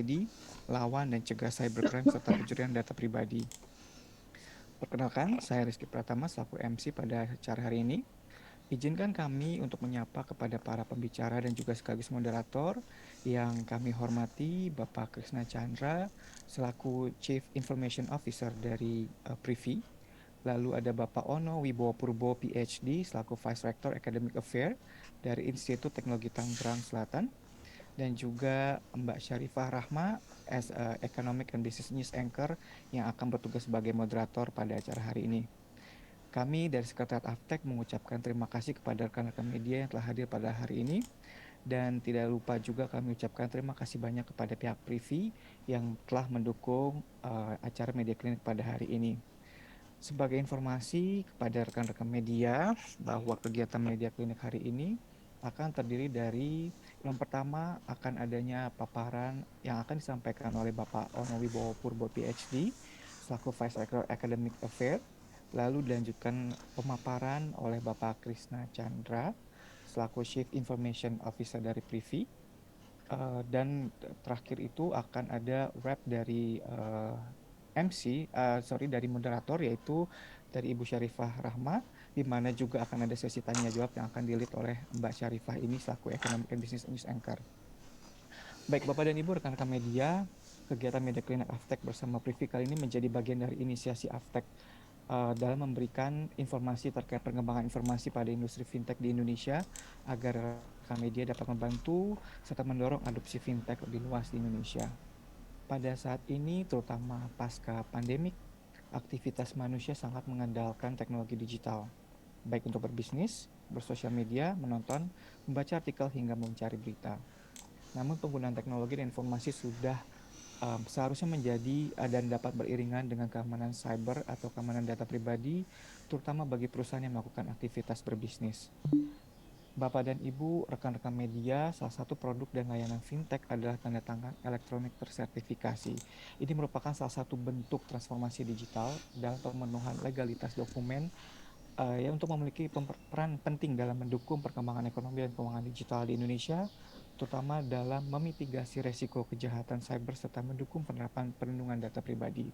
ID, lawan dan cegah cybercrime serta pencurian data pribadi. Perkenalkan, saya Rizky Pratama selaku MC pada acara hari ini. Izinkan kami untuk menyapa kepada para pembicara dan juga sekaligus moderator yang kami hormati Bapak Krisna Chandra selaku Chief Information Officer dari Privi. Lalu ada Bapak Ono Wibowo Purbo PhD selaku Vice Rector Academic Affairs dari Institut Teknologi Tangerang Selatan. Dan juga Mbak Syarifah Rahma as Economic and Business News Anchor yang akan bertugas sebagai moderator pada acara hari ini. Kami dari Sekretariat Aftek mengucapkan terima kasih kepada rekan-rekan media yang telah hadir pada hari ini. Dan tidak lupa juga kami ucapkan terima kasih banyak kepada pihak Privi yang telah mendukung acara media klinik pada hari ini. Sebagai informasi kepada rekan-rekan media bahwa kegiatan media klinik hari ini akan terdiri dari yang pertama akan adanya paparan yang akan disampaikan oleh Bapak Ono Wibowo Purbo PhD selaku Vice Rector Academic Affairs. Lalu dilanjutkan pemaparan oleh Bapak Krisna Chandra selaku Chief Information Officer dari Privi. Dan terakhir itu akan ada wrap dari dari moderator yaitu dari Ibu Syarifah Rahma, di mana juga akan ada sesi tanya jawab yang akan di-lead oleh Mbak Syarifah ini selaku Economic and Business News Anchor. Baik Bapak dan Ibu rekan-rekan media, kegiatan media klinik Aftek bersama Privi kali ini menjadi bagian dari inisiasi Aftek dalam memberikan informasi terkait perkembangan informasi pada industri fintech di Indonesia agar rekan media dapat membantu serta mendorong adopsi fintech lebih luas di Indonesia. Pada saat ini, terutama pasca pandemik, aktivitas manusia sangat mengandalkan teknologi digital, baik untuk berbisnis, bersosial media, menonton, membaca artikel hingga mencari berita. Namun penggunaan teknologi dan informasi sudah seharusnya menjadi dan dapat beriringan dengan keamanan cyber atau keamanan data pribadi, terutama bagi perusahaan yang melakukan aktivitas berbisnis. Bapak dan Ibu, rekan-rekan media, salah satu produk dan layanan fintech adalah tanda tangan elektronik tersertifikasi. Ini merupakan salah satu bentuk transformasi digital dalam pemenuhan legalitas dokumen yang untuk memiliki peran penting dalam mendukung perkembangan ekonomi dan keuangan digital di Indonesia, terutama dalam memitigasi resiko kejahatan cyber serta mendukung penerapan perlindungan data pribadi.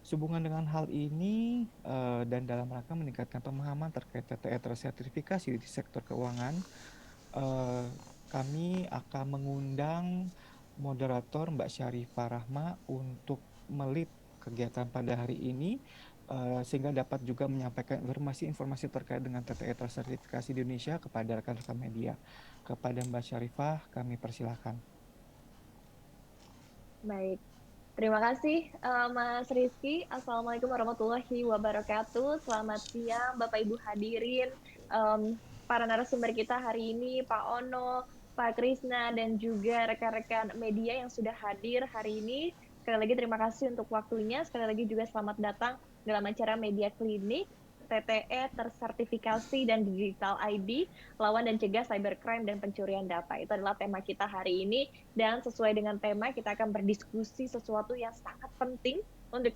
Sehubungan dengan hal ini dan dalam rangka meningkatkan pemahaman terkait TTE tersertifikasi di sektor keuangan, kami akan mengundang moderator Mbak Syarifah Rahma untuk melit kegiatan pada hari ini sehingga dapat juga menyampaikan informasi-informasi terkait dengan TTE tersertifikasi di Indonesia kepada rekan-rekan media. Kepada Mbak Syarifah, kami persilakan. Baik, terima kasih Mas Rizky. Assalamualaikum warahmatullahi wabarakatuh. Selamat siang Bapak Ibu hadirin, para narasumber kita hari ini, Pak Ono, Pak Krisna, dan juga rekan-rekan media yang sudah hadir hari ini. Sekali lagi terima kasih untuk waktunya. Sekali lagi juga selamat datang dalam acara Media Klinik, TTE tersertifikasi dan digital ID, lawan dan cegah cybercrime dan pencurian data. Itu adalah tema kita hari ini. Dan sesuai dengan tema, kita akan berdiskusi sesuatu yang sangat penting untuk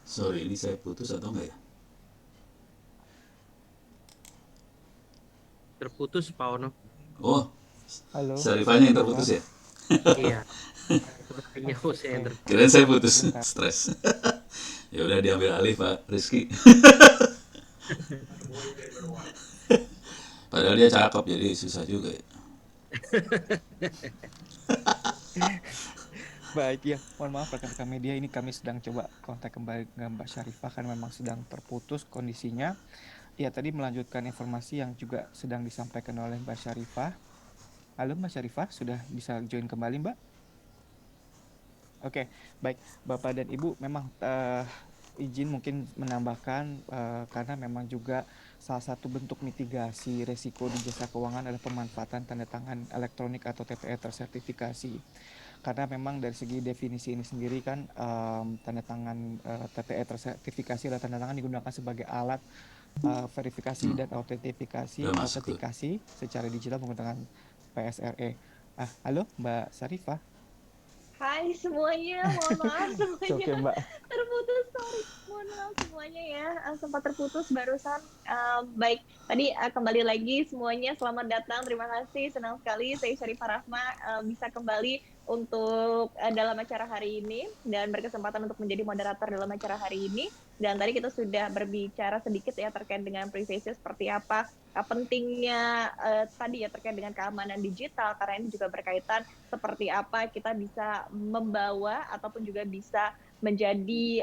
Sorry, ini saya putus atau enggak ya? Terputus Pak Ono. Oh, Halo, Syarifahnya yang Bapak. terputus ya? Iya. Sepertinya saya yang terputus. Kirain saya putus, Sebentar. stres. Ya udah diambil alih Pak Rizky. Padahal dia cakep jadi susah juga ya. Baik ya, mohon maaf rekan-rekan media, ini kami sedang coba kontak kembali dengan Mbak Syarifah karena memang sedang terputus kondisinya. Ya, tadi melanjutkan informasi yang juga sedang disampaikan oleh Mbak Syarifah. Halo Mbak Syarifah, sudah bisa join kembali Mbak? Oke, baik Bapak dan Ibu, memang izin mungkin menambahkan karena memang juga salah satu bentuk mitigasi resiko di jasa keuangan adalah pemanfaatan tanda tangan elektronik atau TTE tersertifikasi. Karena memang dari segi definisi ini sendiri kan tanda tangan TTE tersertifikasi adalah tanda tangan digunakan sebagai alat verifikasi dan Udah masuk tuh. autentikasi secara digital menggunakan PSRE. Halo Mbak Syarifah. Hai semuanya, mohon maaf Oke, semuanya Mbak. terputus, sorry. Mohon maaf semuanya ya, sempat terputus barusan. Baik, tadi kembali lagi semuanya, selamat datang, terima kasih, senang sekali saya Syarifah Rahma bisa kembali untuk dalam acara hari ini dan berkesempatan untuk menjadi moderator dalam acara hari ini. Dan tadi kita sudah berbicara sedikit ya terkait dengan privacy seperti apa pentingnya tadi ya terkait dengan keamanan digital, karena ini juga berkaitan seperti apa kita bisa membawa ataupun juga bisa menjadi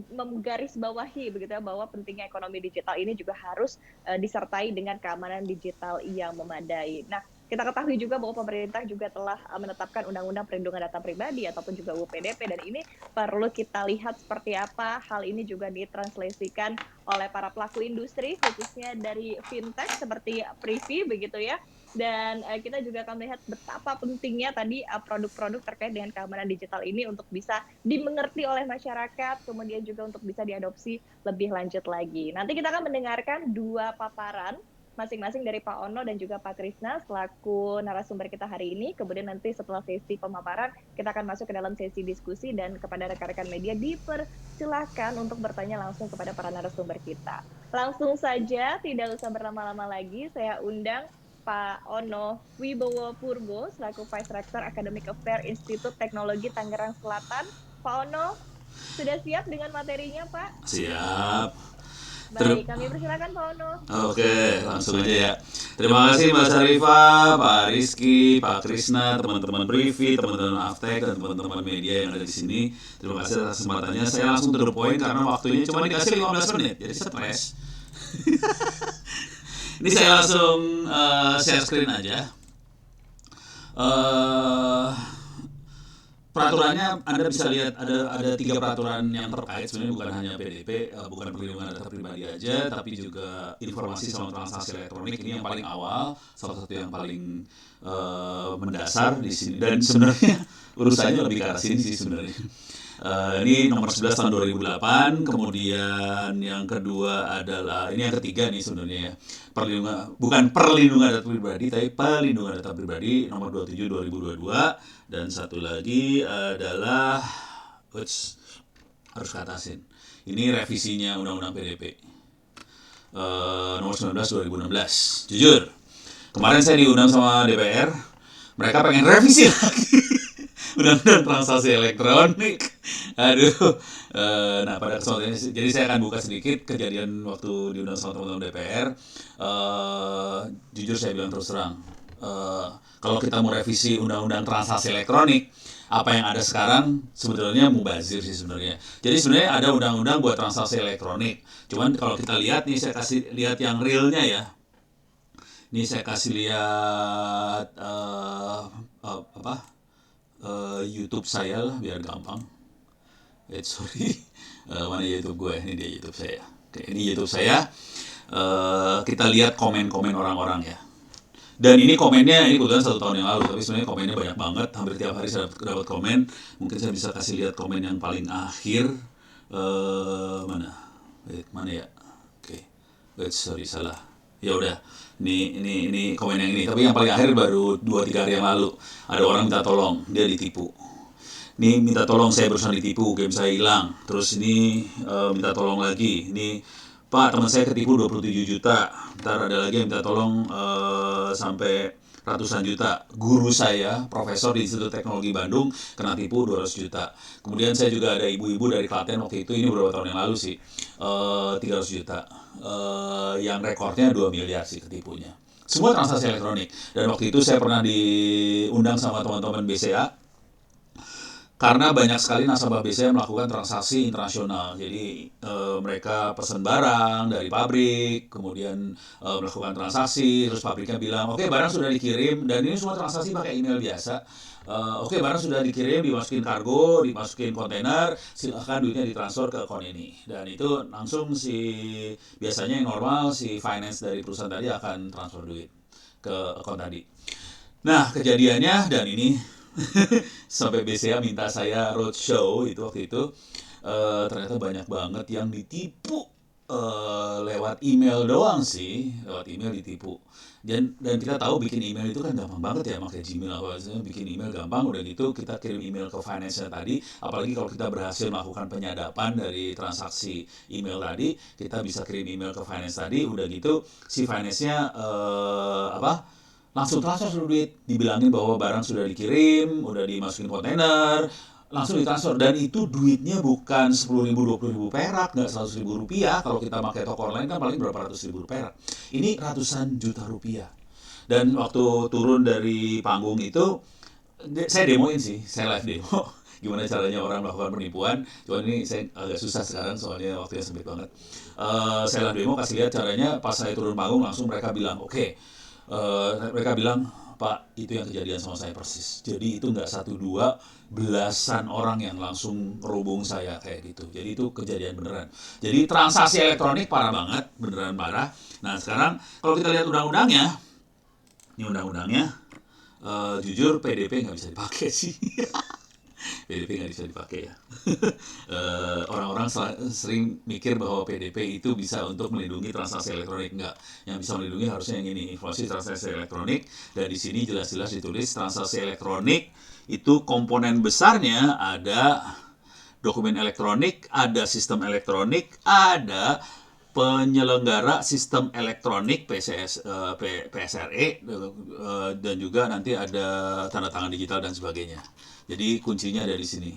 menggaris bawahi begitu ya, bahwa pentingnya ekonomi digital ini juga harus disertai dengan keamanan digital yang memadai. Nah, kita ketahui juga bahwa pemerintah juga telah menetapkan Undang-Undang Perlindungan Data Pribadi ataupun juga UU PDP, dan ini perlu kita lihat seperti apa hal ini juga ditranslasikan oleh para pelaku industri khususnya dari fintech seperti Privy begitu ya. Dan kita juga akan melihat betapa pentingnya tadi produk-produk terkait dengan keamanan digital ini untuk bisa dimengerti oleh masyarakat, kemudian juga untuk bisa diadopsi lebih lanjut lagi. Nanti kita akan mendengarkan dua paparan masing-masing dari Pak Ono dan juga Pak Krisna selaku narasumber kita hari ini. Kemudian nanti setelah sesi pemaparan, kita akan masuk ke dalam sesi diskusi, dan kepada rekan-rekan media dipersilahkan untuk bertanya langsung kepada para narasumber kita. Langsung saja, tidak usah berlama-lama lagi, saya undang Pak Ono Wibowo Purbo selaku Vice Rector Academic Affairs Institut Teknologi Tangerang Selatan. Pak Ono, sudah siap dengan materinya, Pak? Siap. Baik, kami persilakan Pak Ono. Oke, langsung aja ya. Terima kasih Mbak Syarifah, Pak Rizky, Pak Krisna, teman-teman Privy, teman-teman Aftek, dan teman-teman media yang ada di sini. Terima kasih atas kesempatannya. Saya langsung to the point karena waktunya cuma dikasih 15 menit, jadi stres. Ini saya langsung share screen aja. Peraturannya Anda bisa lihat ada 3 peraturan yang terkait, sebenarnya bukan hanya PDP, bukan perlindungan data pribadi aja, tapi juga informasi sama transaksi elektronik. Ini yang paling awal, salah satu yang paling mendasar di sini, dan sebenarnya urusannya lebih ke arah sini sih sebenarnya. Ini nomor 11 tahun 2008, kemudian yang kedua adalah, ini yang ketiga nih sebenarnya ya, bukan perlindungan data pribadi, tapi pelindungan data pribadi nomor 27 2022, dan satu lagi adalah, harus katasin, ini revisinya Undang-Undang PDP nomor 19 2016. Jujur, kemarin saya diundang sama DPR, mereka pengen revisi lagi Undang-Undang transaksi elektronik. Aduh. Nah, pada kesempatan ini, jadi saya akan buka sedikit kejadian waktu diundang sama teman-teman DPR. Jujur saya bilang terus terang, kalau kita mau revisi Undang-Undang transaksi elektronik, apa yang ada sekarang sebetulnya mubazir sih sebenarnya. Jadi sebenarnya ada undang-undang buat transaksi elektronik. Cuman kalau kita lihat nih, saya kasih lihat yang realnya ya. Ini saya kasih lihat YouTube saya lah biar gampang. Sorry, mana YouTube gue? Ini dia YouTube saya. Oke, ini YouTube saya. Kita lihat komen-komen orang-orang ya. Dan ini komennya, ini kebetulan 1 tahun yang lalu, tapi sebenarnya komennya banyak banget. Hampir tiap hari saya dapat komen. Mungkin saya bisa kasih lihat komen yang paling akhir. Mana ya? Oke, sorry salah. Ya udah, ini komen yang ini. Tapi yang paling akhir baru 2-3 hari yang lalu. Ada orang minta tolong, dia ditipu. Ini minta tolong, saya barusan ditipu, game saya hilang. Terus ini minta tolong lagi. Ini Pak, teman saya ketipu 27 juta. Ntar ada lagi yang minta tolong sampai ratusan juta. Guru saya, profesor di Institut Teknologi Bandung, kena tipu 200 juta. Kemudian saya juga ada ibu-ibu dari Klaten waktu itu, ini beberapa tahun yang lalu sih, 300 juta. Yang rekornya 2 miliar sih ketipunya. Semua transaksi elektronik. Dan waktu itu saya pernah diundang sama teman-teman BCA, karena banyak sekali nasabah BCA melakukan transaksi internasional. Jadi mereka pesan barang dari pabrik, kemudian melakukan transaksi, terus pabriknya bilang, oke, barang sudah dikirim, dan ini semua transaksi pakai email biasa. Oke, barang sudah dikirim, dimasukin kargo, dimasukin kontainer, silahkan duitnya ditransfer ke akun ini. Dan itu langsung biasanya yang normal si finance dari perusahaan tadi akan transfer duit ke akun tadi. Nah, kejadiannya, dan ini sampai BCA minta saya roadshow itu waktu itu, ternyata banyak banget yang ditipu lewat email doang sih, lewat email ditipu. Dan kita tahu bikin email itu kan gampang banget ya, pakai Gmail apa aja, bikin email gampang. Udah gitu kita kirim email ke finance-nya tadi, apalagi kalau kita berhasil melakukan penyadapan dari transaksi email tadi, kita bisa kirim email ke finance tadi. Udah gitu si finance-nya langsung transfer duit, dibilangin bahwa barang sudah dikirim, udah dimasukin kontainer, langsung ditransfer. Dan itu duitnya bukan 10.000 20.000 perak, nggak 100.000 rupiah. Kalau kita pakai toko online kan paling berapa ratus ribu perak, ini ratusan juta rupiah. Dan waktu turun dari panggung itu saya demoin sih, saya live demo gimana caranya orang melakukan penipuan. Cuman ini saya agak susah sekarang soalnya waktunya sempit banget. Saya live demo, kasih lihat caranya. Pas saya turun panggung langsung mereka bilang oke. Mereka bilang, Pak, itu yang kejadian sama saya persis. Jadi itu nggak 1, 2, belasan orang yang langsung ngerubung saya kayak gitu. Jadi itu kejadian beneran. Jadi transaksi elektronik parah banget, beneran parah. Nah sekarang kalau kita lihat undang-undangnya, ini undang-undangnya, jujur PDP nggak bisa dipakai sih. PDP nggak bisa dipakai ya. Orang-orang sering mikir bahwa PDP itu bisa untuk melindungi transaksi elektronik. Enggak. Yang bisa melindungi harusnya yang ini, informasi transaksi elektronik. Dan di sini jelas-jelas ditulis transaksi elektronik itu komponen besarnya ada dokumen elektronik, ada sistem elektronik, ada penyelenggara sistem elektronik PSRE, dan juga nanti ada tanda tangan digital dan sebagainya. Jadi kuncinya ada di sini.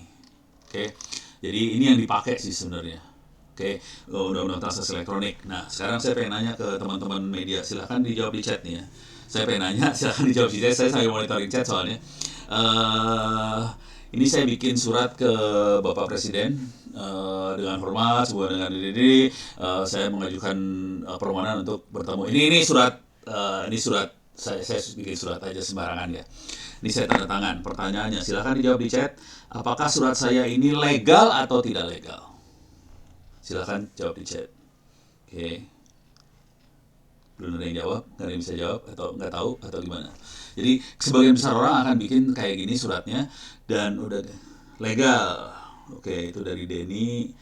Oke. Jadi ini yang dipakai sih sebenarnya. Oke, undang-undang transaksi elektronik. Nah, sekarang saya pengen nanya ke teman-teman media. Silahkan dijawab di chat nih ya. Saya pengen nanya, silahkan dijawab di chat. Saya sambil monitoring chat soalnya. Ini saya bikin surat ke Bapak Presiden dengan hormat, sebuah dengan diri. Saya mengajukan permohonan untuk bertemu. Ini surat, saya bikin surat aja sembarangan ya. Ini saya tanda tangan. Pertanyaannya, silahkan dijawab di chat. Apakah surat saya ini legal atau tidak legal? Silahkan jawab di chat. Oke. Belum ada yang jawab, nggak ada yang bisa jawab, atau nggak tahu, atau gimana. Jadi sebagian besar orang akan bikin kayak gini suratnya, dan udah legal. Oke, itu dari Denny.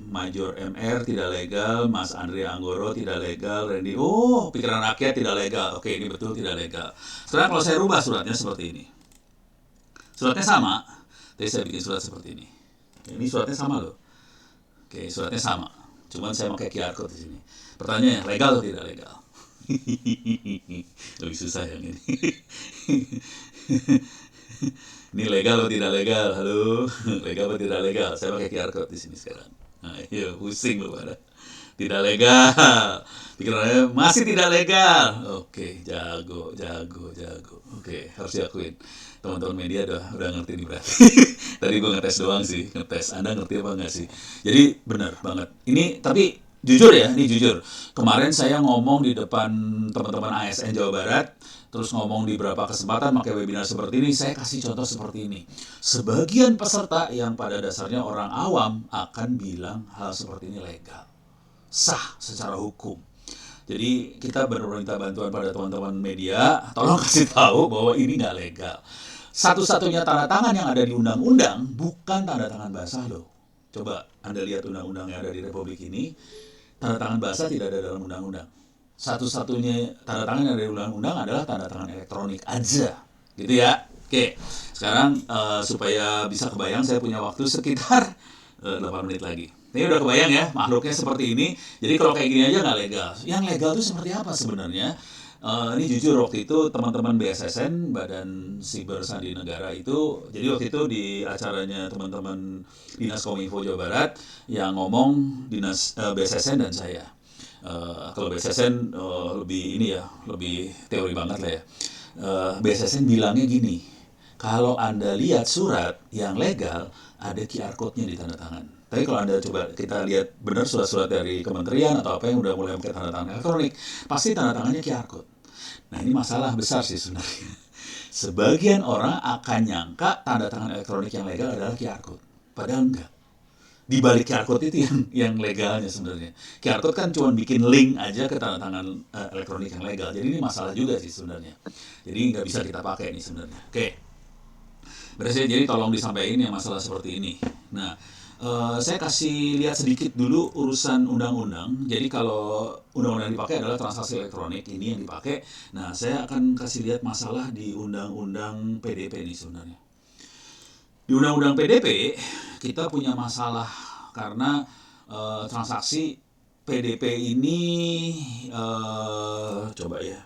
Major MR tidak legal, Mas Andrea Anggoro tidak legal, Randy, pikiran rakyat tidak legal. Oke, ini betul tidak legal. Sekarang kalau saya rubah suratnya seperti ini. Suratnya sama, tapi saya bikin surat seperti ini. Ini suratnya sama loh. Oke, suratnya sama. Cuman saya pakai QR code di sini. Pertanyaannya, legal atau tidak legal? Lebih susah yang ini. Ini legal atau tidak legal? Halo, legal atau tidak legal? Saya pakai QR code di sini sekarang. Nah, iya, pusing loh pada. Tidak legal. Pikirannya masih tidak legal. Oke, jago. Oke, harus diakuin. Teman-teman media udah ngerti nih berarti. Tadi gue ngetes doang sih, ngetes. Anda ngerti apa enggak sih? Jadi benar banget. Ini tapi jujur ya, ini jujur. Kemarin saya ngomong di depan teman-teman ASN Jawa Barat, terus ngomong di beberapa kesempatan pakai webinar seperti ini, saya kasih contoh seperti ini. Sebagian peserta yang pada dasarnya orang awam akan bilang hal seperti ini legal, sah secara hukum. Jadi kita benar-benar minta bantuan pada teman-teman media, tolong kasih tahu bahwa ini nggak legal. Satu-satunya tanda tangan yang ada di undang-undang bukan tanda tangan basah loh. Coba Anda lihat undang-undang yang ada di Republik ini, tanda tangan basah tidak ada dalam undang-undang. Satu-satunya tanda tangan yang ada di undang-undang adalah tanda tangan elektronik aja, gitu ya. Oke, sekarang supaya bisa kebayang, saya punya waktu sekitar 8 menit lagi. Ini udah kebayang ya, makhluknya seperti ini. Jadi kalau kayak gini aja nggak legal. Yang legal itu seperti apa sebenarnya? Ini jujur waktu itu teman-teman BSSN, Badan Siber Sandi Negara itu, jadi waktu itu di acaranya teman-teman Dinas Kominfo Jawa Barat yang ngomong Dinas BSSN dan saya. Kalau BSSN lebih ini ya, lebih teori banget lah ya. BSSN bilangnya gini, kalau Anda lihat surat yang legal, ada QR code-nya di tanda tangan. Tapi kalau Anda coba kita lihat benar surat-surat dari kementerian atau apa yang udah mulai pakai tanda tangan elektronik, pasti tanda tangannya QR code. Nah ini masalah besar sih sebenarnya. Sebagian orang akan nyangka tanda tangan elektronik yang legal adalah QR code. Padahal enggak. Di balik QR code itu yang legalnya sebenarnya. QR code kan cuma bikin link aja ke tanda tangan elektronik yang legal. Jadi ini masalah juga sih sebenarnya. Jadi nggak bisa kita pakai nih sebenarnya. Oke. Berarti jadi tolong disampaikan yang masalah seperti ini. Nah, Saya kasih lihat sedikit dulu urusan undang-undang. Jadi kalau undang-undang yang dipakai adalah transaksi elektronik, ini yang dipakai. Nah, saya akan kasih lihat masalah di undang-undang PDP ini sebenarnya. Di undang-undang PDP kita punya masalah karena transaksi PDP ini coba ya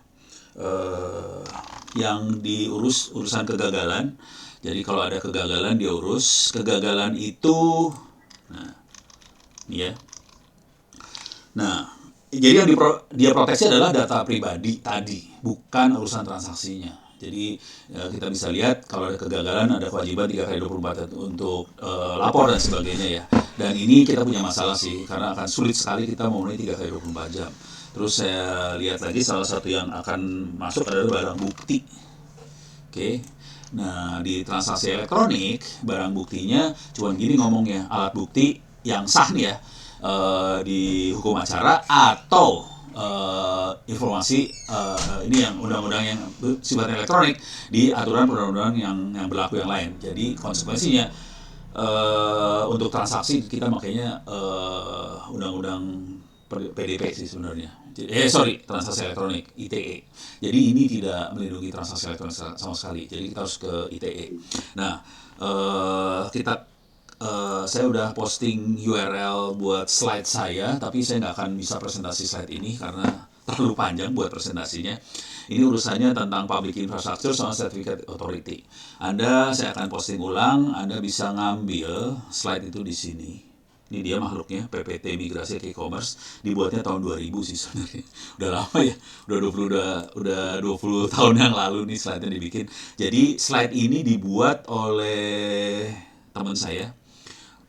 yang diurus urusan kegagalan. Jadi kalau ada kegagalan dia urus. Kegagalan itu, nah ini ya. Nah, jadi yang dia proteksi adalah data pribadi tadi, bukan urusan transaksinya. Jadi kita bisa lihat kalau ada kegagalan ada kewajiban 3x24 untuk lapor dan sebagainya ya. Dan ini kita punya masalah sih karena akan sulit sekali kita memenuhi 3x24 jam. Terus saya lihat lagi salah satu yang akan masuk adalah barang bukti. Oke. Nah, di transaksi elektronik barang buktinya cuman gini ngomongnya, alat bukti yang sah nih ya di hukum acara atau informasi ini yang undang-undang yang sifatnya elektronik di aturan perundang-undangan yang berlaku yang lain. Jadi konsekuensinya untuk transaksi kita makanya undang-undang PDP sih sebenarnya. Transaksi elektronik ITE. Jadi ini tidak melindungi transaksi elektronik sama sekali. Jadi kita harus ke ITE. Nah, saya udah posting URL buat slide saya, tapi saya nggak akan bisa presentasi slide ini karena terlalu panjang buat presentasinya. Ini urusannya tentang Public Infrastructure sama Certificate Authority. Saya akan posting ulang, Anda bisa ngambil slide itu di sini. Ini dia makhluknya, PPT Migrasi ke E-commerce, dibuatnya tahun 2000 sih sebenarnya. Udah lama ya, udah 20 tahun yang lalu nih slide-nya dibikin. Jadi slide ini dibuat oleh teman saya,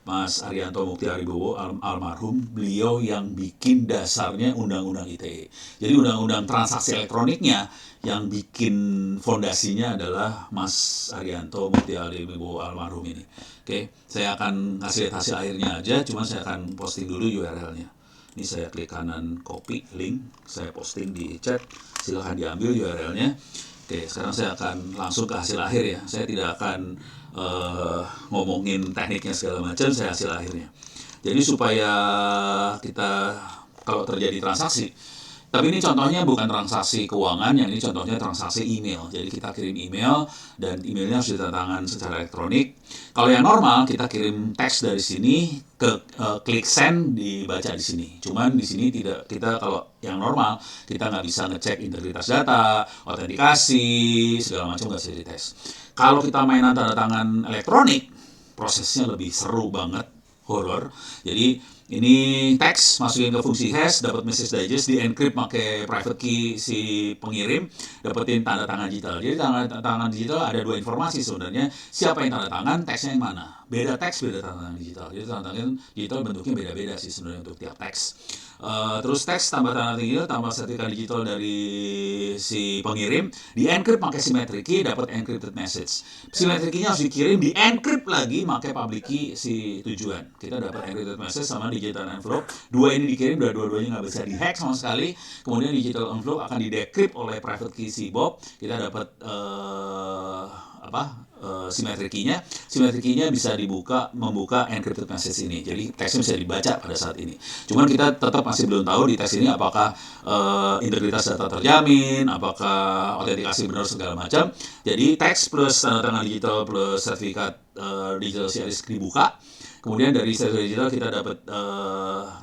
Mas Arianto Mukti Aribowo almarhum. Beliau yang bikin dasarnya undang-undang ITE. Jadi undang-undang transaksi elektroniknya yang bikin fondasinya adalah Mas Arianto Mukti Aribowo almarhum ini. Oke, saya akan kasih lihat hasil akhirnya aja, cuman saya akan posting dulu URL-nya. Ini saya klik kanan copy link, saya posting di chat, silahkan diambil URL-nya. Oke, sekarang saya akan langsung ke hasil akhir ya. Saya tidak akan ngomongin tekniknya segala macam, saya hasil akhirnya. Jadi supaya kita kalau terjadi transaksi, tapi ini contohnya bukan transaksi keuangan, yang ini contohnya transaksi email. Jadi kita kirim email dan emailnya harus ditandatangan secara elektronik. Kalau yang normal kita kirim teks dari sini ke klik send dibaca di sini. Cuman di sini tidak, kita kalau yang normal kita nggak bisa ngecek integritas data, autentikasi, segala macam nggak bisa dites. Kalau kita mainan tanda tangan elektronik, prosesnya lebih seru banget, horror. Jadi ini teks masukin ke fungsi hash, dapat message digest, di encrypt pakai private key si pengirim, dapetin tanda tangan digital. Jadi tanda tangan digital ada dua informasi sebenarnya, siapa yang tanda tangan, teksnya yang mana. Beda teks, beda tanda tangan digital. Jadi tanda tangan digital bentuknya beda-beda sih sebenarnya untuk tiap teks. Terus teks tambah tanda tangan digital, tambah sertifikat digital dari si pengirim, di encrypt pakai symmetric key, dapat encrypted message. Symmetric key-nya harus dikirim, di encrypt lagi pakai public key si tujuan. Kita dapat encrypted message sama digital envelope. Dua ini dikirim, dua-duanya nggak bisa dihack sama sekali. Kemudian digital envelope akan di-decrypt oleh private key si Bob. Kita dapat symmetric key-nya. Symmetric key-nya bisa membuka encrypted message ini. Jadi teksnya bisa dibaca pada saat ini. Cuman kita tetap masih belum tahu di teks ini apakah integritas data terjamin, apakah autentikasi benar segala macam. Jadi teks plus tanda tangan digital plus sertifikat digital CLS dibuka. Kemudian dari sertifikat digital kita dapat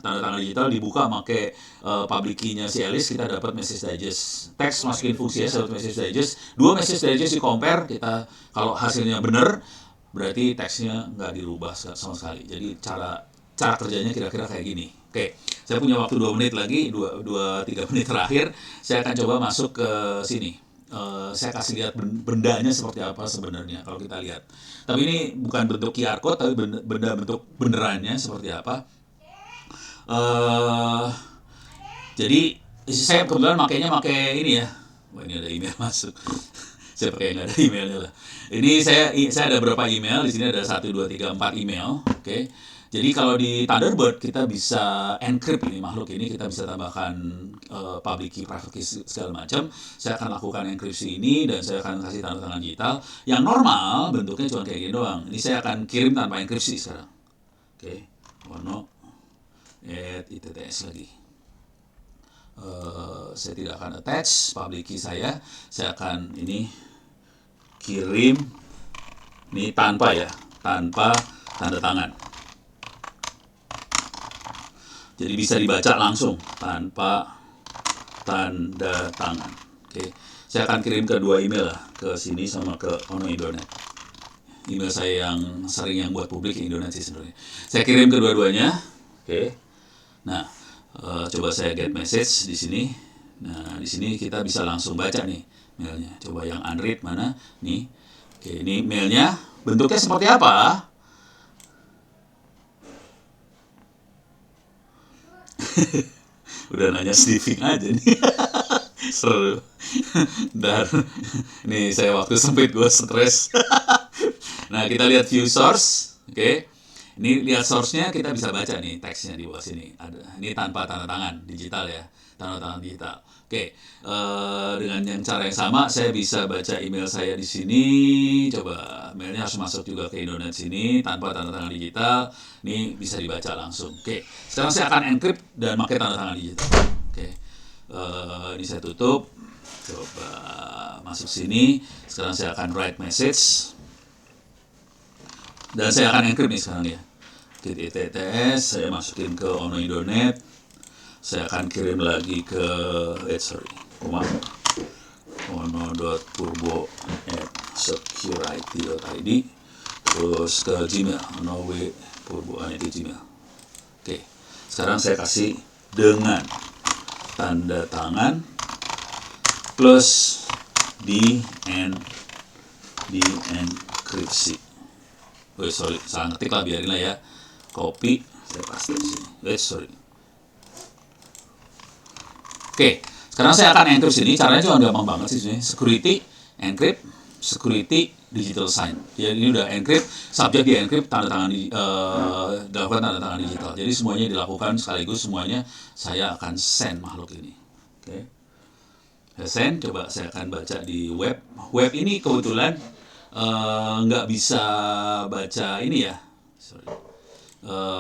tanda tangan digital dibuka pakai public key-nya CLS, kita dapat message digest. Teks masukin fungsi ya, message digest. Dua message digest di compare, kita kalau hasilnya benar berarti teksnya nggak dirubah sama sekali. Jadi cara kerjanya kira-kira kayak gini. Oke, saya punya waktu 2 menit lagi, 2-3 menit terakhir, saya akan coba masuk ke sini. Saya kasih lihat bendanya seperti apa sebenarnya kalau kita lihat. Tapi ini bukan bentuk QR code, tapi benda bentuk benerannya seperti apa. Jadi saya kebetulan pakai ini ya. Wah, ini ada email masuk. Saya pakai nggak ada emailnya lah. Ini saya ada berapa email? Di sini ada 1, 2, 3, 4 email. Oke. Jadi kalau di Thunderbird kita bisa encrypt ini makhluk ini, kita bisa tambahkan public key, private key segala macam. Saya akan lakukan enkripsi ini dan saya akan kasih tanda tangan digital. Yang normal bentuknya cuma kayak gini doang. Ini saya akan kirim tanpa enkripsi sekarang. Oke, Ono @itts lagi. Saya tidak akan attach public key saya akan ini kirim ini tanpa tanda tangan. Jadi bisa dibaca langsung tanpa tanda tangan. Oke, saya akan kirim ke dua email lah, ke sini sama ke Ono Indonet. Email saya yang sering yang buat publik Indonet sih sebenarnya. Saya kirim kedua-duanya. Oke. Nah, coba saya get message di sini. Nah, di sini kita bisa langsung baca nih mailnya. Coba yang unread mana? Nih. Oke, ini mailnya bentuknya seperti apa? Udah nanya Steving aja nih. Seru. Dan nih saya waktu sempit gue stres. Nah, kita lihat view source. Oke. Ini lihat source-nya, kita bisa baca nih teksnya di bawah sini. Ada. Ini tanpa tanda tangan digital ya. Tanda tangan digital. Oke. Dengan yang cara yang sama saya bisa baca email saya di sini. Coba mailnya harus masuk juga ke Indonet sini tanpa tanda tangan digital. Ini bisa dibaca langsung. Oke. Sekarang saya akan encrypt dan pakai tanda tangan digital. Oke. Ini saya tutup. Coba masuk sini. Sekarang saya akan write message. Dan saya akan encrypt nih sekarang ya. TTS saya masukin ke Ono Indonet. Saya akan kirim lagi ke ono.purbo@security.id terus ke Gmail, ono.purbo@gmail. Oke. Sekarang saya kasih dengan tanda tangan plus di enkripsi. Sorry, salah ngetik lah, biarin lah ya. Copy, saya paste di sini. Sorry. Oke, sekarang saya akan encrypt sini. Caranya juga gampang banget sih sebenarnya. Security, encrypt, security, digital sign. Ya, ini udah encrypt, subjek di encrypt, tanda tangan dilakukan tanda tangan digital. Jadi semuanya dilakukan sekaligus, semuanya saya akan send makhluk ini. Oke. Saya send, coba saya akan baca di web. Web ini kebetulan nggak bisa baca ini ya, sorry.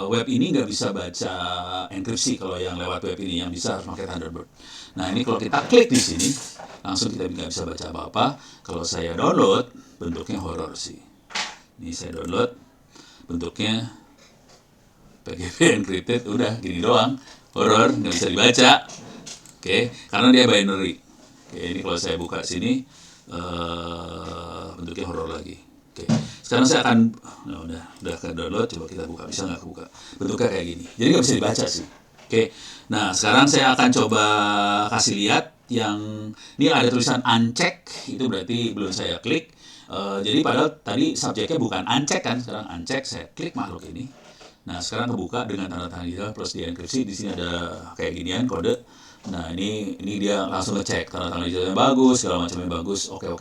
Web ini nggak bisa baca enkripsi kalau yang lewat web ini, yang bisa harus pakai Thunderbird. Nah, ini kalau kita klik di sini, langsung kita nggak bisa baca apa-apa. Kalau saya download, bentuknya horor sih. Ini saya download, bentuknya PGP encrypted, udah gini doang, horor, nggak bisa dibaca. Oke, karena dia binary. Oke, ini kalau saya buka sini, bentuknya horor lagi. Oke. Sekarang saya akan udah ke download, coba kita buka, bisa nggak kebuka? Bentuknya kayak gini. Jadi nggak bisa dibaca sih. Oke. Nah, sekarang saya akan coba kasih lihat yang ini ada tulisan uncheck, itu berarti belum saya klik. Jadi padahal tadi subjeknya bukan uncheck kan, sekarang uncheck, saya klik makhluk ini. Nah, sekarang kebuka dengan tanda tangan digital plus di enkripsi. Di sini ada kayak ginian kode. Nah, ini dia langsung ngecek tanda tangan digitalnya bagus, segala macamnya bagus. Oke,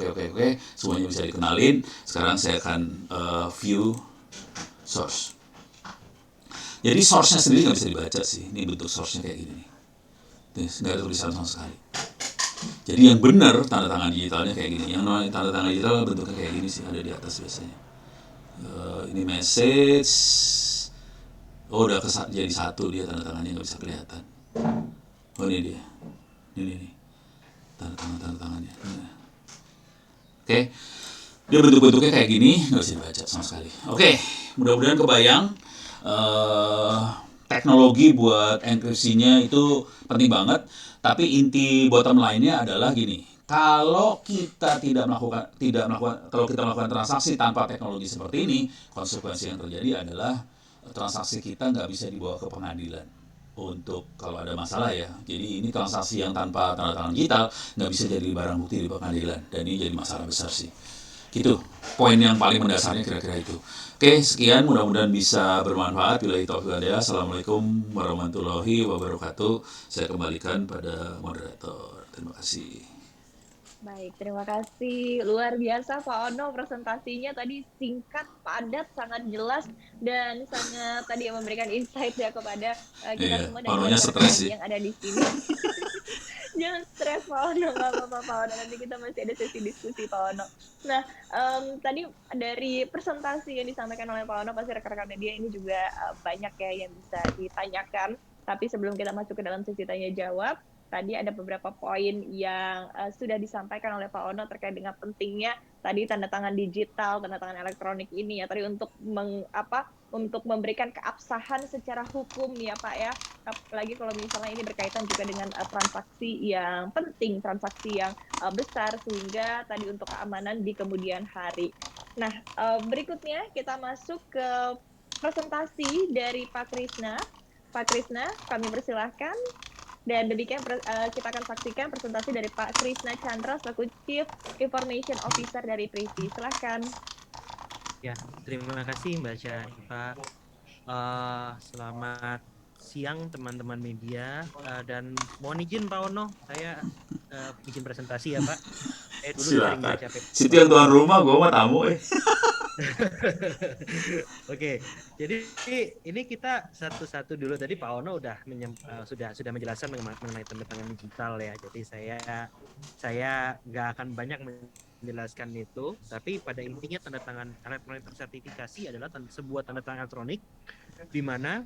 semuanya bisa dikenalin. Sekarang saya akan view source. Jadi source-nya sendiri nggak bisa dibaca sih. Ini bentuk source-nya kayak gini nih. Nggak ada tulisan sama sekali. Jadi yang benar tanda tangan digitalnya kayak gini. Yang non tanda tangan digital bentuknya kayak gini sih, ada di atas biasanya. Ini message. Oh, udah jadi satu dia, tanda tangannya nggak bisa kelihatan. Oh, ini dia. Ini. Tanda tangannya. Nah. Oke. Dia bentuk-bentuknya kayak gini, nggak bisa dibaca sama sekali. Oke, mudah-mudahan kebayang. Teknologi buat enkripsinya itu penting banget. Tapi inti bottom line-nya adalah gini. Kalau kita kalau kita melakukan transaksi tanpa teknologi seperti ini, konsekuensi yang terjadi adalah transaksi kita nggak bisa dibawa ke pengadilan untuk kalau ada masalah ya. Jadi ini transaksi yang tanpa tanda tangan digital nggak bisa jadi barang bukti di pengadilan, dan ini jadi masalah besar sih. Gitu, poin yang paling mendasarnya kira-kira itu. Oke, sekian, mudah-mudahan bisa bermanfaat. Billahi taufiq wal hidayah. Assalamualaikum warahmatullahi wabarakatuh. Saya kembalikan pada moderator. Terima kasih. Baik, terima kasih. Luar biasa Pak Ono, presentasinya tadi singkat, padat, sangat jelas, dan sangat tadi memberikan insight ya kepada kita semua dan Ononya juga stres sih. yang ada di sini. Jangan stres Pak Ono, nggak apa-apa Pak Ono. Nanti kita masih ada sesi diskusi Pak Ono. Nah, tadi dari presentasi yang disampaikan oleh Pak Ono, pasti rekan-rekan media ini juga banyak ya yang bisa ditanyakan. Tapi sebelum kita masuk ke dalam sesi tanya jawab, tadi ada beberapa poin yang sudah disampaikan oleh Pak Ono terkait dengan pentingnya tadi tanda tangan digital, tanda tangan elektronik ini ya. Tadi untuk memberikan keabsahan secara hukum ya Pak ya. Apalagi kalau misalnya ini berkaitan juga dengan transaksi yang penting, transaksi yang besar, sehingga tadi untuk keamanan di kemudian hari. Nah, berikutnya kita masuk ke presentasi dari Pak Krisna. Pak Krisna, kami persilahkan. Dan demikian kita akan saksikan presentasi dari Pak Krisna Chandra selaku Chief Information Officer dari Privy. Silahkan. Ya, terima kasih Mbak Syarifah. Selamat siang teman-teman media, dan mohon izin Pak Ono, saya bikin presentasi ya Pak. Dulu sering Silakan. baca paper. Situ yang tuan rumah, gue mah tamu. Oke, jadi ini kita satu-satu dulu. Tadi Pak Ono sudah menjelaskan mengenai tanda tangan digital ya. Jadi saya nggak akan banyak menjelaskan itu, tapi pada intinya tanda tangan elektronik tersertifikasi adalah sebuah tanda tangan elektronik di mana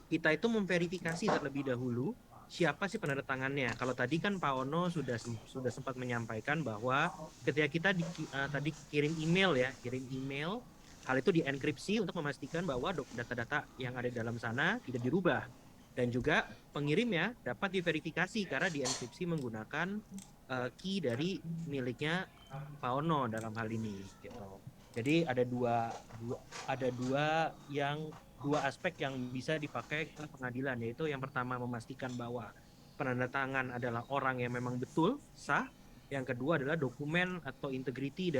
kita itu memverifikasi terlebih dahulu siapa sih penanda tangannya. Kalau tadi kan Pak Ono sudah sempat menyampaikan bahwa ketika kita tadi kirim email, hal itu dienkripsi untuk memastikan bahwa data-data yang ada di dalam sana tidak dirubah, dan juga pengirimnya dapat diverifikasi karena dienkripsi menggunakan key dari miliknya Pak Ono dalam hal ini gitu. Jadi ada dua aspek yang bisa dipakai ke pengadilan, yaitu yang pertama memastikan bahwa penanda tangan adalah orang yang memang betul sah, yang kedua adalah dokumen atau integriti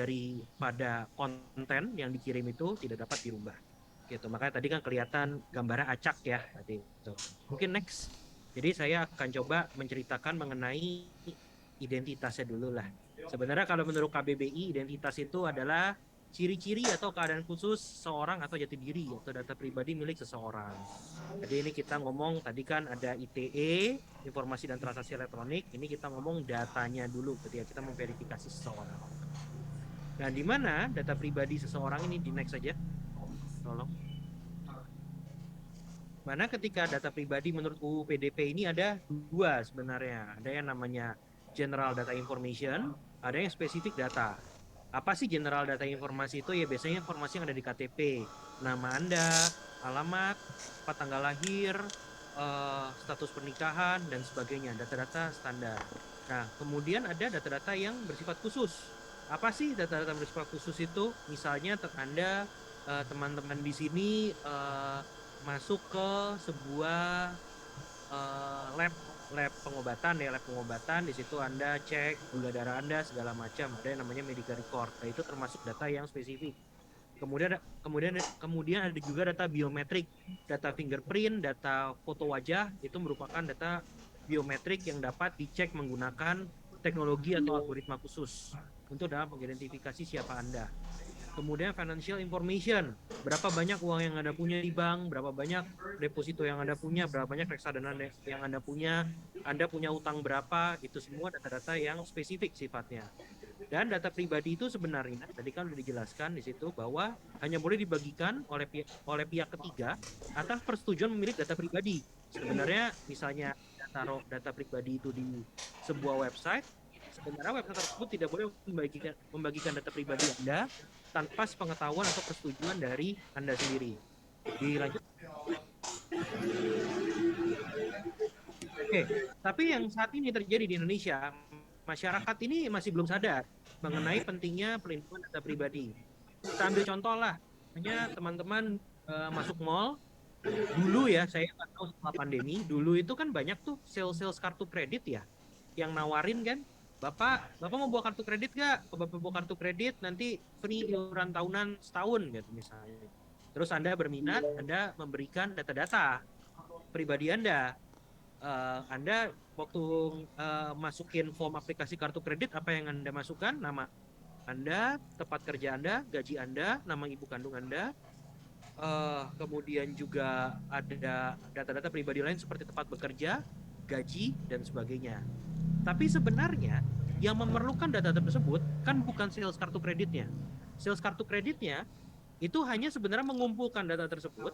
pada konten yang dikirim itu tidak dapat dirubah gitu. Makanya tadi kan kelihatan gambarnya acak ya tadi itu. Mungkin next. Jadi saya akan coba menceritakan mengenai identitasnya dulu lah. Sebenarnya kalau menurut KBBI, identitas itu adalah ciri-ciri atau keadaan khusus seorang atau jati diri atau data pribadi milik seseorang. Jadi ini kita ngomong tadi kan ada ITE, informasi dan transaksi elektronik. Ini kita ngomong datanya dulu ketika kita memverifikasi seseorang. Nah, di mana data pribadi seseorang ini, di next saja. Tolong. Mana ketika data pribadi menurut UU PDP ini ada dua sebenarnya. Ada yang namanya General Data Information, ada yang spesifik data. Apa sih general data informasi itu? Ya biasanya informasi yang ada di KTP, nama Anda, alamat, tanggal lahir, status pernikahan, dan sebagainya, data-data standar. Nah, kemudian ada data-data yang bersifat khusus. Apa sih data-data bersifat khusus itu? Misalnya Anda, teman-teman di sini masuk ke sebuah lab pengobatan, di situ Anda cek gula darah Anda segala macam, ada yang namanya medical record. Nah, itu termasuk data yang spesifik. Kemudian ada juga data biometrik, data fingerprint, data foto wajah, itu merupakan data biometrik yang dapat dicek menggunakan teknologi atau algoritma khusus untuk dalam mengidentifikasi siapa Anda. Kemudian financial information, berapa banyak uang yang Anda punya di bank, berapa banyak deposito yang Anda punya, berapa banyak reksadana yang Anda punya utang berapa, itu semua data-data yang spesifik sifatnya. Dan data pribadi itu sebenarnya tadi kan sudah dijelaskan di situ bahwa hanya boleh dibagikan oleh pihak ketiga atas persetujuan pemilik data pribadi. Sebenarnya misalnya taruh data pribadi itu di sebuah website, sebenarnya website tersebut tidak boleh membagikan data pribadi Anda tanpa sepengetahuan atau persetujuan dari Anda sendiri. Dilanjut. Oke, tapi yang saat ini terjadi di Indonesia, masyarakat ini masih belum sadar mengenai pentingnya perlindungan data pribadi. Kita ambil contoh lah, hanya teman-teman masuk mall, dulu ya, saya nggak tahu setelah pandemi, dulu itu kan banyak tuh sales kartu kredit ya, yang nawarin kan, Bapak mau bawa kartu kredit gak? Bapak bawa kartu kredit nanti free iuran tahunan setahun gitu misalnya. Terus Anda berminat, Anda memberikan data-data pribadi Anda. Anda waktu masukin form aplikasi kartu kredit, apa yang Anda masukkan? Nama Anda, tempat kerja Anda, gaji Anda, nama ibu kandung Anda. Kemudian juga ada data-data pribadi lain seperti tempat bekerja, gaji, dan sebagainya. Tapi sebenarnya yang memerlukan data tersebut kan bukan sales kartu kreditnya. Sales kartu kreditnya itu hanya sebenarnya mengumpulkan data tersebut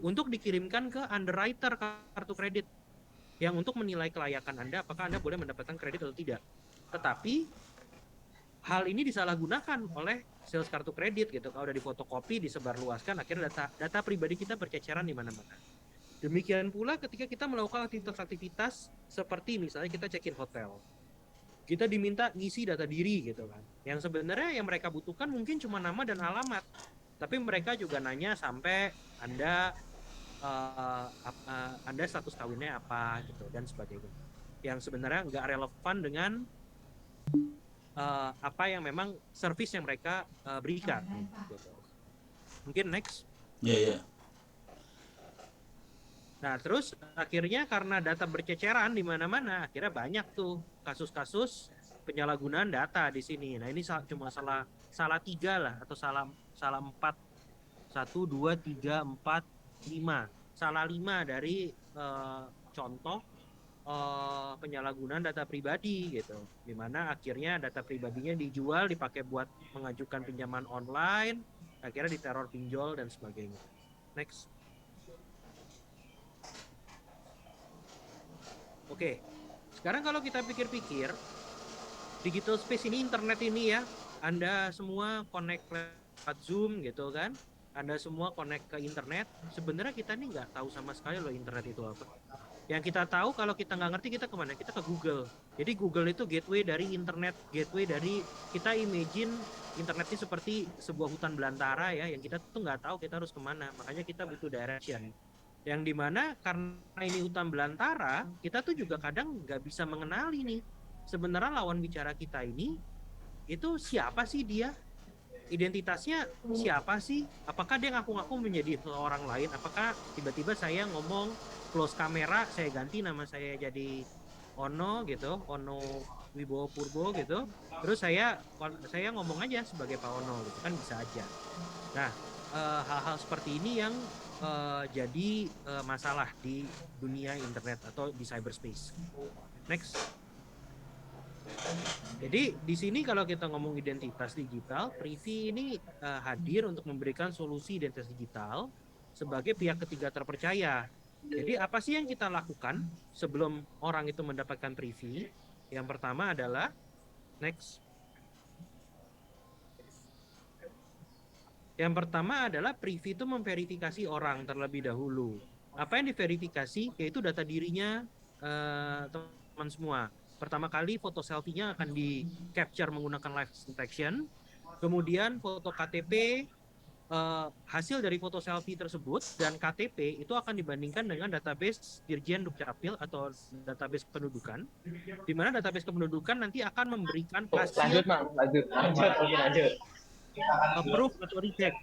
untuk dikirimkan ke underwriter kartu kredit yang untuk menilai kelayakan Anda apakah Anda boleh mendapatkan kredit atau tidak. Tetapi hal ini disalahgunakan oleh sales kartu kredit gitu. Kalau udah difotokopi, disebarluaskan, akhirnya data pribadi kita berceceran di mana-mana. Demikian pula ketika kita melakukan aktivitas-aktivitas seperti misalnya kita check-in hotel. Kita diminta ngisi data diri gitu kan. Yang sebenarnya yang mereka butuhkan mungkin cuma nama dan alamat. Tapi mereka juga nanya sampai Anda status kawinnya apa gitu dan sebagainya. Yang sebenarnya nggak relevan dengan apa yang memang service yang mereka berikan. Gitu. Mungkin next. Ya, ya. Nah, terus akhirnya karena data berceceran di mana-mana, akhirnya banyak tuh kasus-kasus penyalahgunaan data di sini. Nah, ini cuma salah 3 lah atau salah 4. 1 2 3 4 5. Salah 5 dari contoh penyalahgunaan data pribadi gitu. Di mana akhirnya data pribadinya dijual, dipakai buat mengajukan pinjaman online, akhirnya diteror pinjol dan sebagainya. Next. Oke, sekarang kalau kita pikir-pikir, digital space ini, internet ini ya, Anda semua connect lewat Zoom gitu kan, Anda semua connect ke internet, sebenarnya kita nih nggak tahu sama sekali loh internet itu apa. Yang kita tahu kalau kita nggak ngerti kita kemana? Kita ke Google. Jadi Google itu gateway dari internet, gateway dari kita imagine internet ini seperti sebuah hutan belantara ya, yang kita tuh nggak tahu kita harus kemana, makanya kita butuh direction. Yang dimana karena ini hutan belantara, kita tuh juga kadang nggak bisa mengenali nih sebenarnya lawan bicara kita ini itu siapa sih dia, identitasnya siapa sih, apakah dia ngaku-ngaku menjadi orang lain, apakah tiba-tiba saya ngomong close kamera, saya ganti nama saya jadi Ono gitu, Ono Wibowo Purbo gitu, terus saya ngomong aja sebagai Pak Ono gitu kan, bisa aja. Nah, hal-hal seperti ini yang jadi masalah di dunia internet atau di cyberspace. Next. Jadi di sini kalau kita ngomong identitas digital, Privy ini hadir untuk memberikan solusi identitas digital sebagai pihak ketiga terpercaya. Jadi apa sih yang kita lakukan sebelum orang itu mendapatkan Privy? Yang pertama adalah next. Yang pertama adalah Privy itu memverifikasi orang terlebih dahulu. Apa yang diverifikasi? Yaitu data dirinya teman semua. Pertama kali foto selfie-nya akan di capture menggunakan live detection. Kemudian foto KTP, hasil dari foto selfie tersebut dan KTP itu akan dibandingkan dengan database Dirjen Dukcapil atau database kependudukan. Di mana database kependudukan nanti akan memberikan hasil lanjut. approve atau reject,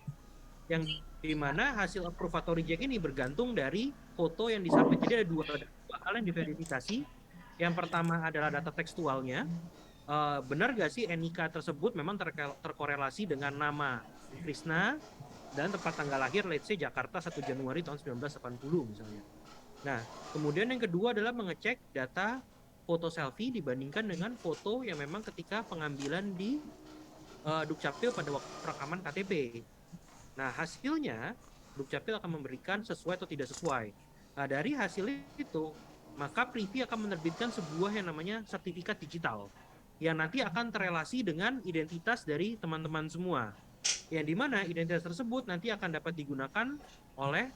yang dimana hasil approve atau reject ini bergantung dari foto yang disubmit. Jadi ada dua hal yang diverifikasi. Yang pertama adalah data tekstualnya, benar gak sih NIK tersebut memang terkorelasi dengan nama Krisna dan tempat tanggal lahir, let's say Jakarta 1 Januari tahun 1980 misalnya. Nah, kemudian yang kedua adalah mengecek data foto selfie dibandingkan dengan foto yang memang ketika pengambilan di Dukcapil pada waktu rekaman KTP. Nah, hasilnya Dukcapil akan memberikan sesuai atau tidak sesuai. Nah, dari hasil itu, maka Privy akan menerbitkan sebuah yang namanya sertifikat digital yang nanti akan terrelasi dengan identitas dari teman-teman semua. Yang dimana identitas tersebut nanti akan dapat digunakan oleh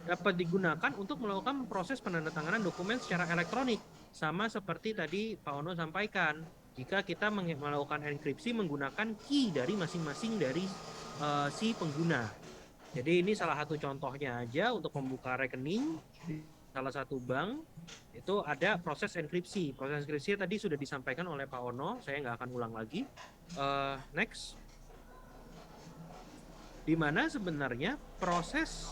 dapat digunakan untuk melakukan proses penandatanganan dokumen secara elektronik. Sama seperti tadi Pak Ono sampaikan, jika kita melakukan enkripsi menggunakan key dari masing-masing dari si pengguna. Jadi ini salah satu contohnya aja untuk membuka rekening di salah satu bank, itu ada proses enkripsi. Proses enkripsi tadi sudah disampaikan oleh Pak Ono, saya nggak akan ulang lagi. Next. Di mana sebenarnya proses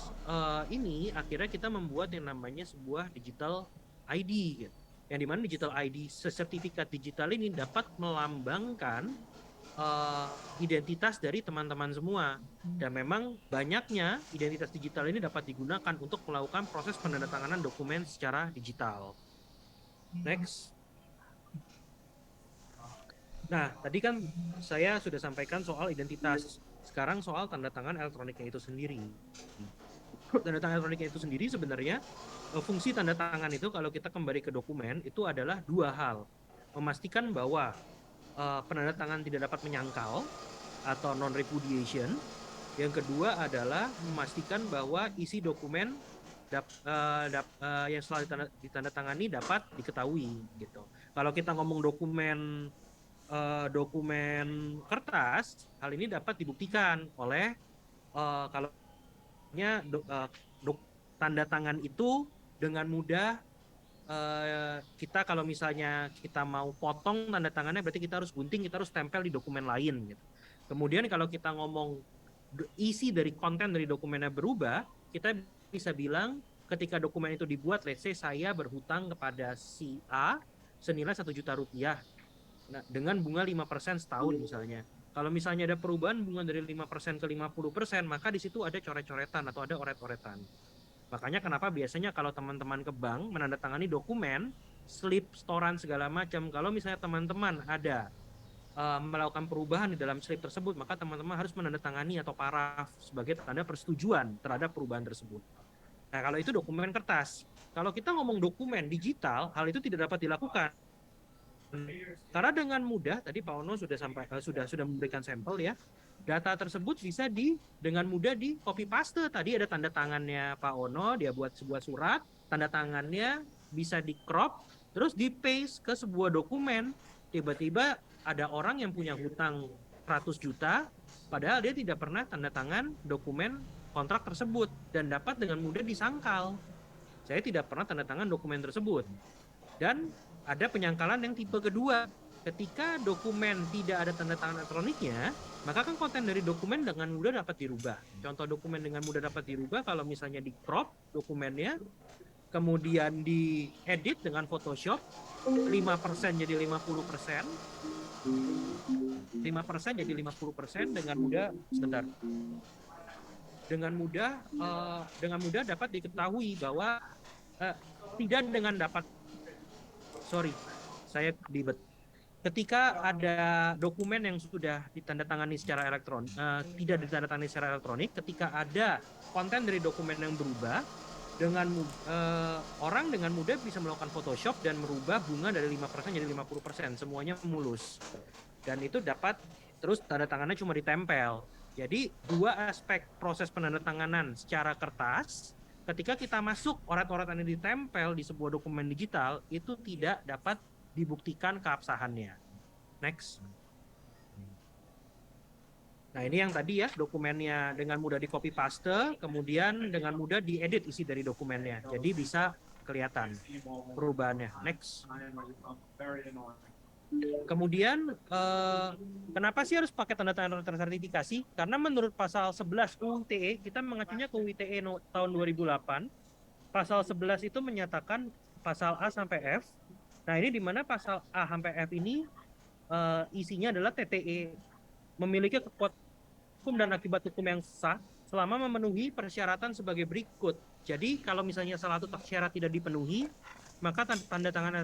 ini akhirnya kita membuat yang namanya sebuah digital ID gitu. Yang dimana digital ID sertifikat digital ini dapat melambangkan identitas dari teman-teman semua. Dan memang banyaknya identitas digital ini dapat digunakan untuk melakukan proses penandatanganan dokumen secara digital. Next. Nah, tadi kan saya sudah sampaikan soal identitas. Sekarang soal tanda tangan elektroniknya itu sendiri. Tanda tangan elektroniknya itu sendiri sebenarnya fungsi tanda tangan itu kalau kita kembali ke dokumen itu adalah dua hal. Memastikan bahwa penandatangan tidak dapat menyangkal atau non repudiation. Yang kedua adalah memastikan bahwa isi dokumen yang setelah ditandatangani dapat diketahui gitu. Kalau kita ngomong dokumen kertas, hal ini dapat dibuktikan oleh kalau tanda tangan itu dengan mudah kita kalau misalnya kita mau potong tanda tangannya berarti kita harus gunting, kita harus tempel di dokumen lain gitu. Kemudian kalau kita ngomong isi dari konten dari dokumennya berubah, kita bisa bilang ketika dokumen itu dibuat, let's say saya berhutang kepada si A senilai 1 juta rupiah. Nah, dengan bunga 5% setahun misalnya. Kalau misalnya ada perubahan bunga dari 5% ke 50%, maka di situ ada coret-coretan atau ada oret-oretan. Makanya kenapa biasanya kalau teman-teman ke bank menandatangani dokumen, slip, setoran segala macam, kalau misalnya teman-teman ada melakukan perubahan di dalam slip tersebut, maka teman-teman harus menandatangani atau paraf sebagai tanda persetujuan terhadap perubahan tersebut. Nah, kalau itu dokumen kertas. Kalau kita ngomong dokumen digital, hal itu tidak dapat dilakukan. Karena dengan mudah, tadi Pak Ono sudah memberikan sampel ya, data tersebut bisa dengan mudah di copy paste. Tadi ada tanda tangannya Pak Ono, dia buat sebuah surat, tanda tangannya bisa di crop, terus di paste ke sebuah dokumen. Tiba-tiba ada orang yang punya hutang 100 juta, padahal dia tidak pernah tanda tangan dokumen kontrak tersebut dan dapat dengan mudah disangkal. Saya tidak pernah tanda tangan dokumen tersebut. Dan ada penyangkalan yang tipe kedua. Ketika dokumen tidak ada tanda tangan elektroniknya, maka kan konten dari dokumen dengan mudah dapat dirubah. Contoh dokumen dengan mudah dapat dirubah kalau misalnya di crop dokumennya, kemudian diedit dengan Photoshop, 5% jadi 50%, 5% jadi 50% dengan mudah, sebentar. Dengan mudah dapat diketahui bahwa tidak dengan dapat saya libet. Ketika ada dokumen yang sudah ditandatangani secara elektronik, tidak ditandatangani secara elektronik, ketika ada konten dari dokumen yang berubah, orang dengan mudah bisa melakukan Photoshop dan merubah bunga dari 5% jadi 50%, semuanya mulus. Dan itu dapat terus tanda tangannya cuma ditempel. Jadi dua aspek proses penandatanganan secara kertas, ketika kita masuk oret-oretan yang ditempel di sebuah dokumen digital, itu tidak dapat dibuktikan keabsahannya. Next. Nah, ini yang tadi ya, dokumennya dengan mudah di copy paste, kemudian dengan mudah diedit isi dari dokumennya. Jadi bisa kelihatan perubahannya. Next. Kemudian kenapa sih harus pakai tanda tangan tersertifikasi? Karena menurut pasal 11 UU ITE, kita mengacunya ke UU ITE tahun 2008. Pasal 11 itu menyatakan pasal A sampai F. Nah, ini di mana pasal A sampai F ini isinya adalah TTE memiliki kekuatan hukum dan akibat hukum yang sah selama memenuhi persyaratan sebagai berikut. Jadi kalau misalnya salah satu syarat tidak dipenuhi, maka tanda tangan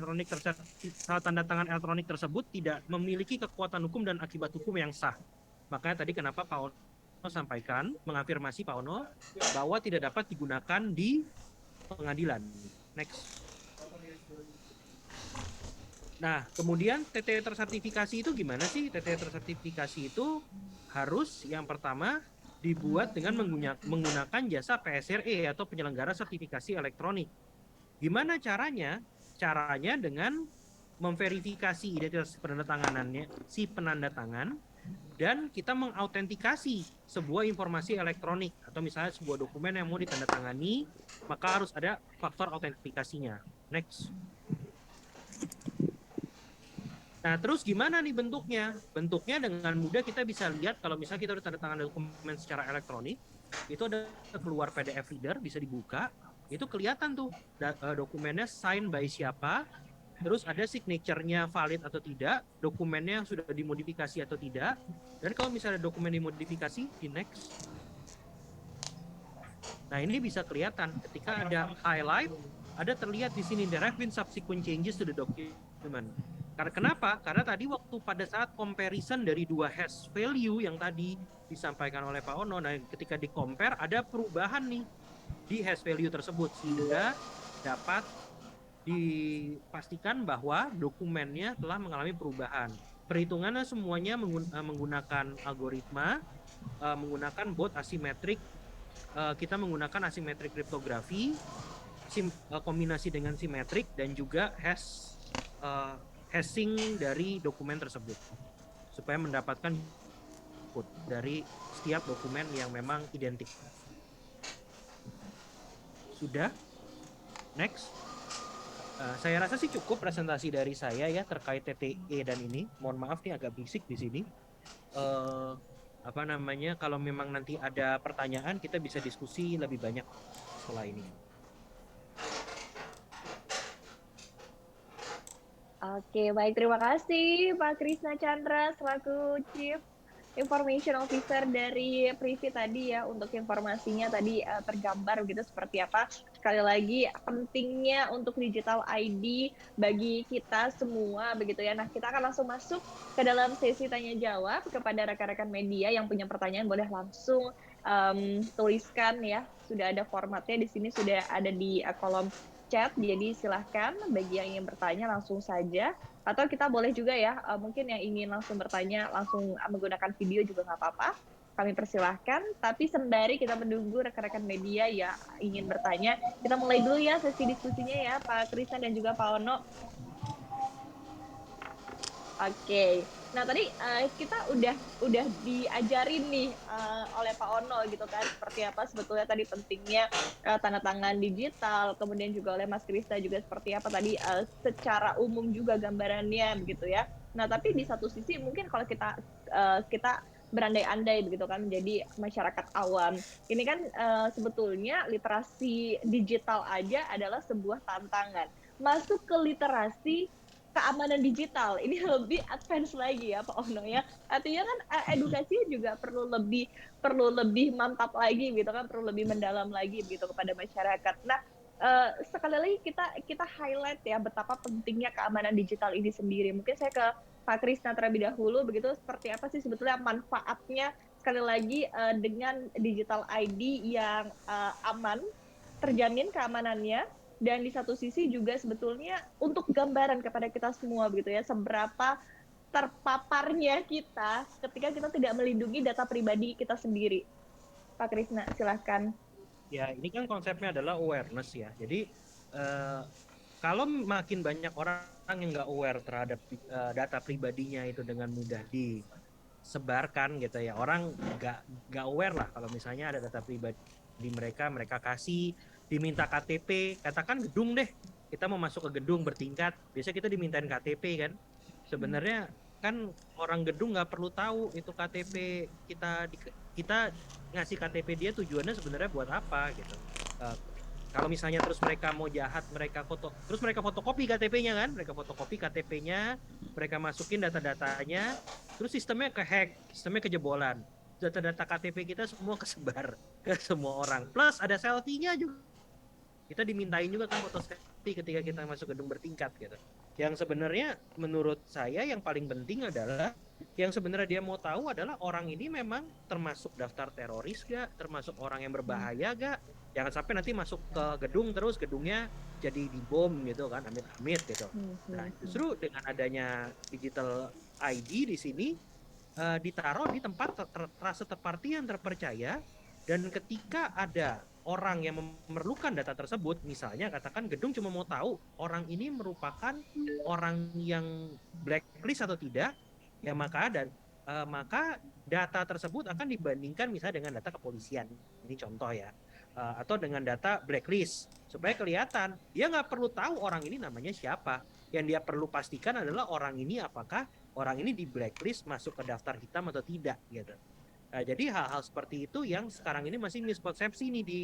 elektronik tersebut tidak memiliki kekuatan hukum dan akibat hukum yang sah. Makanya tadi kenapa Pak Ono sampaikan, mengafirmasi Pak Ono bahwa tidak dapat digunakan di pengadilan. Next. Nah, kemudian TTE tersertifikasi itu gimana sih? TTE tersertifikasi itu harus yang pertama dibuat dengan menggunakan jasa PSRE atau penyelenggara sertifikasi elektronik. Gimana caranya? Caranya dengan memverifikasi identitas penandatanganannya, si penanda tangan, dan kita mengautentikasi sebuah informasi elektronik atau misalnya sebuah dokumen yang mau ditandatangani, maka harus ada faktor autentikasinya. Next. Nah, terus gimana nih bentuknya? Bentuknya dengan mudah kita bisa lihat kalau misalnya kita udah tanda tangan dokumen secara elektronik, itu ada keluar PDF reader, bisa dibuka, itu kelihatan tuh dokumennya sign by siapa, terus ada signature-nya valid atau tidak, dokumennya sudah dimodifikasi atau tidak, dan kalau misalnya dokumen dimodifikasi, di next. Nah, ini bisa kelihatan ketika ada highlight, ada terlihat di sini there have been subsequent changes to the document. Karena kenapa? Karena tadi waktu pada saat comparison dari dua hash value yang tadi disampaikan oleh Pak Ono, nah ketika di compare ada perubahan nih di hash value tersebut sehingga dapat dipastikan bahwa dokumennya telah mengalami perubahan. Perhitungannya semuanya menggunakan algoritma, menggunakan both asimetrik. Kita menggunakan asimetrik kriptografi, kombinasi dengan simetrik dan juga hashing dari dokumen tersebut supaya mendapatkan output dari setiap dokumen yang memang identik. Sudah? Next. Saya rasa sih cukup presentasi dari saya ya terkait TTE dan ini. Mohon maaf nih agak berisik di sini. Kalau memang nanti ada pertanyaan kita bisa diskusi lebih banyak setelah ini. Oke, baik, terima kasih Pak Krisna Chandra selaku Chief Information Officer dari Privi tadi ya, untuk informasinya tadi tergambar gitu seperti apa. Sekali lagi pentingnya untuk digital ID bagi kita semua begitu ya. Nah, kita akan langsung masuk ke dalam sesi tanya jawab. Kepada rekan-rekan media yang punya pertanyaan boleh langsung tuliskan ya. Sudah ada formatnya di sini, sudah ada di kolom chat, jadi silahkan bagi yang ingin bertanya langsung saja, atau kita boleh juga ya mungkin yang ingin langsung bertanya langsung menggunakan video juga nggak apa-apa, kami persilahkan. Tapi sembari kita menunggu rekan-rekan media ya ingin bertanya, kita mulai dulu ya sesi diskusinya ya Pak Krisna dan juga Pak Ono. Oke, nah tadi kita udah diajarin nih oleh Pak Ono gitu kan, seperti apa sebetulnya tadi pentingnya tanda tangan digital, kemudian juga oleh Mas Krista juga seperti apa tadi secara umum juga gambarannya begitu ya. Nah tapi di satu sisi mungkin kalau kita berandai-andai begitu kan menjadi masyarakat awam, ini kan sebetulnya literasi digital aja adalah sebuah tantangan. Masuk ke literasi keamanan digital ini lebih advance lagi ya Pak Ono ya. Artinya kan edukasinya juga perlu lebih mantap lagi gitu kan, perlu lebih mendalam lagi gitu kepada masyarakat. Nah, sekali lagi kita highlight ya betapa pentingnya keamanan digital ini sendiri. Mungkin saya ke Pak Krisna terlebih dahulu begitu, seperti apa sih sebetulnya manfaatnya sekali lagi dengan digital ID yang aman, terjamin keamanannya, dan di satu sisi juga sebetulnya untuk gambaran kepada kita semua begitu ya, seberapa terpaparnya kita ketika kita tidak melindungi data pribadi kita sendiri. Pak Krisna, silahkan. Ya, ini kan konsepnya adalah awareness ya. Jadi kalau makin banyak orang yang nggak aware terhadap data pribadinya itu dengan mudah disebarkan gitu ya, orang nggak aware lah kalau misalnya ada data pribadi mereka kasih, diminta KTP, katakan gedung deh, kita mau masuk ke gedung bertingkat, biasanya kita dimintain KTP kan. Sebenarnya kan orang gedung nggak perlu tahu itu KTP kita ngasih KTP dia tujuannya sebenarnya buat apa gitu. Kalau misalnya terus mereka mau jahat, mereka fotokopi KTP-nya kan, mereka fotokopi KTP-nya, mereka masukin data-datanya, terus sistemnya kehack, sistemnya kejebolan, data-data KTP kita semua kesebar ke semua orang, plus ada selfie-nya juga. Kita dimintain juga kan foto selfie ketika kita masuk gedung bertingkat gitu. Yang sebenarnya menurut saya yang paling penting adalah yang sebenarnya dia mau tahu adalah orang ini memang termasuk daftar teroris gak, termasuk orang yang berbahaya gak. Jangan sampai nanti masuk ke gedung terus gedungnya jadi dibom gitu kan, amit-amit gitu. Nah, justru dengan adanya digital ID di sini ditaruh di tempat terasa terparti yang terpercaya, dan ketika ada orang yang memerlukan data tersebut, misalnya katakan gedung cuma mau tahu orang ini merupakan orang yang blacklist atau tidak, ya maka data tersebut akan dibandingkan misalnya dengan data kepolisian, ini contoh ya, atau dengan data blacklist, supaya kelihatan dia nggak perlu tahu orang ini namanya siapa, yang dia perlu pastikan adalah orang ini apakah orang ini di blacklist, masuk ke daftar hitam atau tidak gitu. Jadi hal-hal seperti itu yang sekarang ini masih miskonsepsi nih di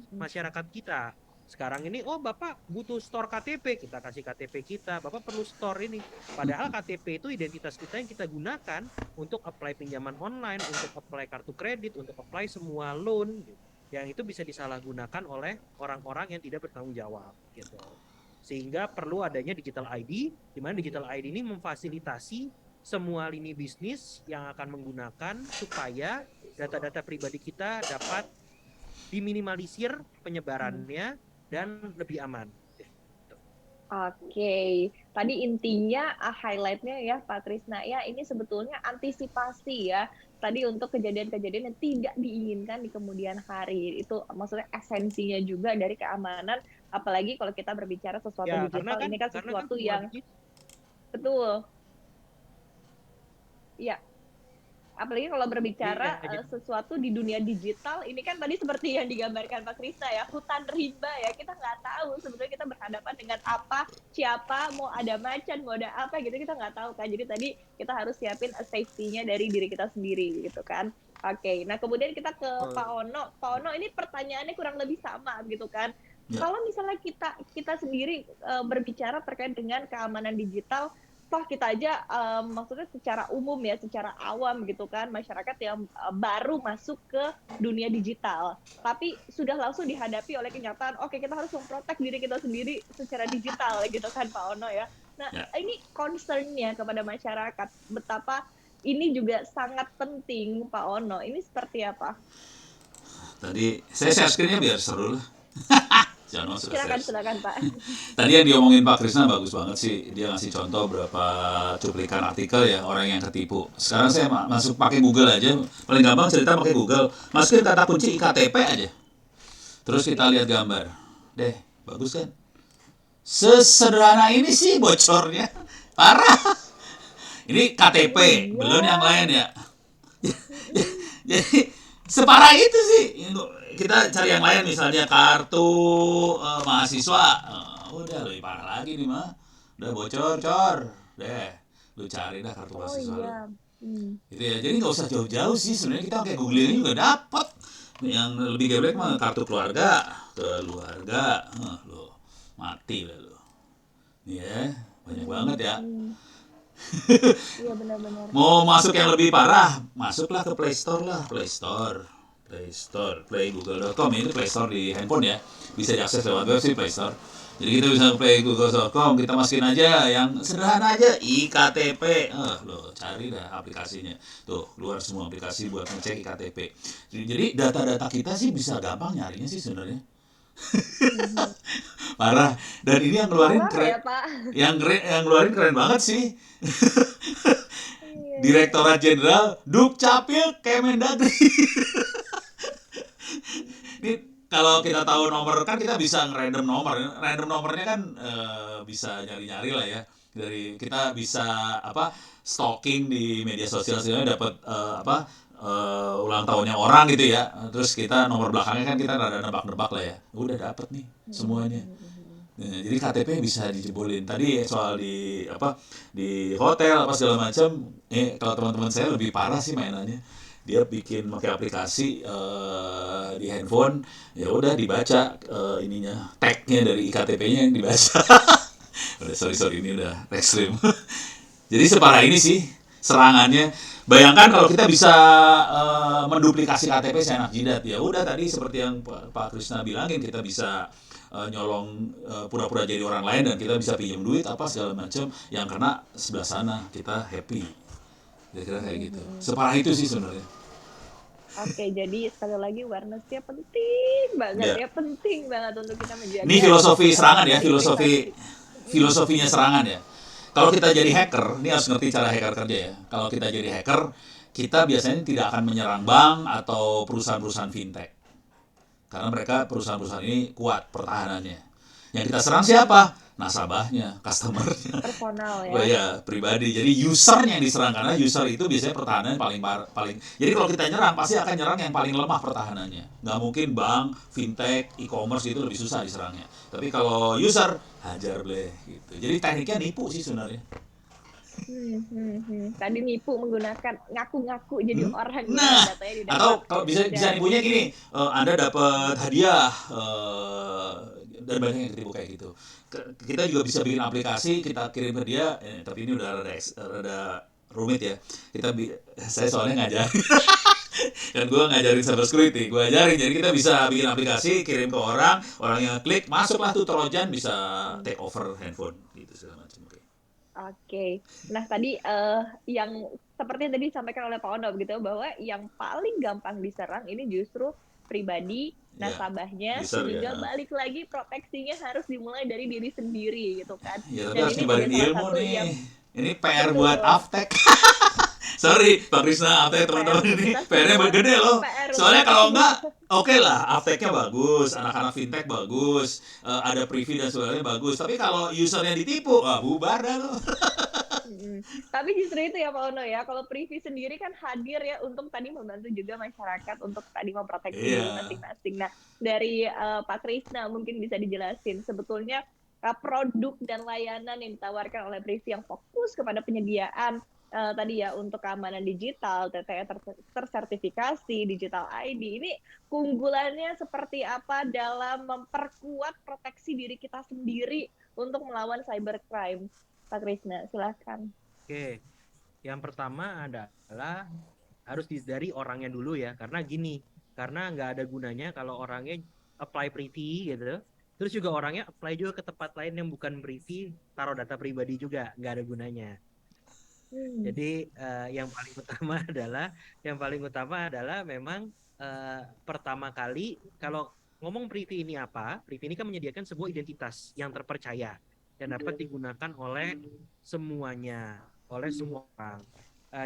masyarakat kita. Sekarang ini, oh Bapak butuh store KTP, kita kasih KTP kita. Bapak perlu store ini. Padahal KTP itu identitas kita yang kita gunakan untuk apply pinjaman online, untuk apply kartu kredit, untuk apply semua loan. Gitu. Yang itu bisa disalahgunakan oleh orang-orang yang tidak bertanggung jawab. Gitu. Sehingga perlu adanya digital ID, di mana digital ID ini memfasilitasi semua lini bisnis yang akan menggunakan supaya data-data pribadi kita dapat diminimalisir penyebarannya dan lebih aman. Oke, tadi intinya highlight-nya ya Pak Krisna ya, ini sebetulnya antisipasi ya. Tadi untuk kejadian-kejadian yang tidak diinginkan di kemudian hari. Itu maksudnya esensinya juga dari keamanan, apalagi kalau kita berbicara sesuatu Ya, digital, ini kan sesuatu semua yang betul. Ya, apalagi kalau berbicara sesuatu di dunia digital, ini kan tadi seperti yang digambarkan Pak Krisna ya, hutan rimba ya, kita nggak tahu sebetulnya kita berhadapan dengan apa, siapa, mau ada macan, mau ada apa gitu, kita nggak tahu kan. Jadi tadi kita harus siapin safety-nya dari diri kita sendiri gitu kan. Oke, nah kemudian kita ke Pak Ono. Pak Ono, ini pertanyaannya kurang lebih sama gitu kan. Ya. Kalau misalnya kita sendiri berbicara terkait dengan keamanan digital, toh kita aja maksudnya secara umum ya, secara awam gitu kan, masyarakat yang baru masuk ke dunia digital, tapi sudah langsung dihadapi oleh kenyataan, oke kita harus memprotek diri kita sendiri secara digital gitu kan Pak Ono ya. Nah ini concern-nya kepada masyarakat, betapa ini juga sangat penting Pak Ono, ini seperti apa? Tadi saya share screen-nya biar seru lah. Silakan Pak. Tadi yang diomongin Pak Krisna bagus banget sih. Dia ngasih contoh berapa cuplikan artikel ya orang yang ketipu. Sekarang saya masuk pakai Google aja. Paling gampang cerita pakai Google. Masukin kata kunci IKTP aja. Terus kita lihat gambar. Deh, bagus kan? Sesederhana ini sih bocornya. Parah. Ini KTP, belum yang lain ya. Jadi separah itu sih. Kita cari yang lain, misalnya kartu mahasiswa, udah lebih parah lagi nih mah, udah bocor deh, lu cari dah kartu mahasiswa lu. Gitu ya, jadi nggak usah jauh-jauh sih, sebenarnya kita kayak googling juga dapat. Yang lebih geblek mah kartu keluarga, lo mati lah lo. Nih ya, banyak banget ya. Iya benar-benar. Mau masuk yang lebih parah, masuklah ke Play Store lah, Playgoogle.com, ini Play Store di handphone ya, bisa diakses lewat web sih Play Store. Jadi kita bisa playgoogle.com, kita masukin aja yang sederhana aja IKTP, lo cari dah aplikasinya, tuh keluar semua aplikasi buat ngecek IKTP. Jadi data-data kita sih bisa gampang nyarinya sih sebenarnya. Parah, dan ini yang ngeluarin keren, yang ngeluarin keren banget sih. Direktorat Jenderal Dukcapil Kemendagri. Ini kalau kita tahu nomor kan kita bisa ngerandom nomor. Random nomornya kan bisa nyari-nyari lah ya. Dari kita bisa stalking di media sosial sebenarnya dapat ulang tahunnya orang gitu ya. Terus kita nomor belakangnya kan kita rada nebak-nebak lah ya. Udah dapat nih semuanya. Nah, jadi KTP bisa dijebolin. Tadi soal di hotel apa segala macam. Kalau teman-teman saya lebih parah sih mainannya. Dia bikin pakai aplikasi di handphone, ya udah dibaca ininya, tagnya dari IKTP-nya yang dibaca. Udah sorry ini udah ekstrim. Jadi separah ini sih serangannya. Bayangkan kalau kita bisa menduplikasi KTP seenak jidat, ya udah tadi seperti yang Pak Krisna bilangin, kita bisa nyolong pura-pura jadi orang lain dan kita bisa pinjam duit apa segala macam yang kena sebelah sana, kita happy. Kira-kira kayak gitu. Separah itu sih sebenarnya. Oke, jadi sekali lagi awareness-nya penting banget ya, penting banget untuk kita menjaga. Ini filosofi serangan ya, filosofinya serangan ya. Kalau kita jadi hacker, ini harus ngerti cara hacker kerja ya. Kalau kita jadi hacker, kita biasanya tidak akan menyerang bank atau perusahaan-perusahaan fintech. Karena mereka perusahaan-perusahaan ini kuat pertahanannya. Yang kita serang siapa? Nasabahnya, customer-nya. Personal ya. Oh ya, pribadi. Jadi usernya yang diserang, karena user itu biasanya pertahanannya paling. Jadi kalau kita nyerang, pasti akan nyerang yang paling lemah pertahanannya. Nggak mungkin bank, fintech, e-commerce itu lebih susah diserangnya. Tapi kalau user, hajar bleh gitu. Jadi tekniknya nipu sih sebenarnya. Tadi nipu menggunakan ngaku-ngaku jadi orang. Nah, atau kalau bisa nipunya gini, Anda dapat hadiah dan banyak yang ketipu kayak gitu. Kita juga bisa bikin aplikasi, kita kirim ke dia, tapi ini udah rada rumit ya. Saya soalnya ngajar. Dan gue ngajarin cyber security, gue ajarin, jadi kita bisa bikin aplikasi, kirim ke orang yang klik, masuklah tuh trojan, bisa take over handphone gitu segala macam. Oke. Nah, tadi yang seperti yang tadi disampaikan oleh Pak Ono begitu, bahwa yang paling gampang diserang ini justru pribadi nasabahnya, sehingga balik lagi proteksinya harus dimulai dari diri sendiri gitu kan. Ya, tapi Dan harus ini nyebarin jadi salah ilmu satu nih. yang Ini PR betul. buat Aftek. Sorry, Pak Krisna, Aftek teman-teman ini PR-nya gede loh. Soalnya kalau enggak, oke lah, Afteknya bagus, anak-anak fintech bagus, ada privy dan sebagainya bagus. Tapi kalau usernya ditipu, bubar dah loh. Tapi justru itu ya Pak Ono ya, kalau privy sendiri kan hadir ya untuk tadi membantu juga masyarakat untuk tadi memproteksi diri masing-masing. Nah, dari Pak Krisna mungkin bisa dijelasin sebetulnya produk dan layanan yang ditawarkan oleh privy yang fokus kepada penyediaan tadi ya untuk keamanan digital, TTE tersertifikasi, digital ID, ini keunggulannya seperti apa dalam memperkuat proteksi diri kita sendiri untuk melawan cybercrime? Pak Krisna, silakan. Oke, yang pertama adalah harus dari orangnya dulu ya, karena nggak ada gunanya kalau orangnya apply privy gitu, terus juga orangnya apply juga ke tempat lain yang bukan privy, taruh data pribadi juga, nggak ada gunanya. Jadi yang paling utama adalah memang pertama kali kalau ngomong privy ini apa, privy ini kan menyediakan sebuah identitas yang terpercaya yang dapat digunakan oleh semuanya, oleh semua orang.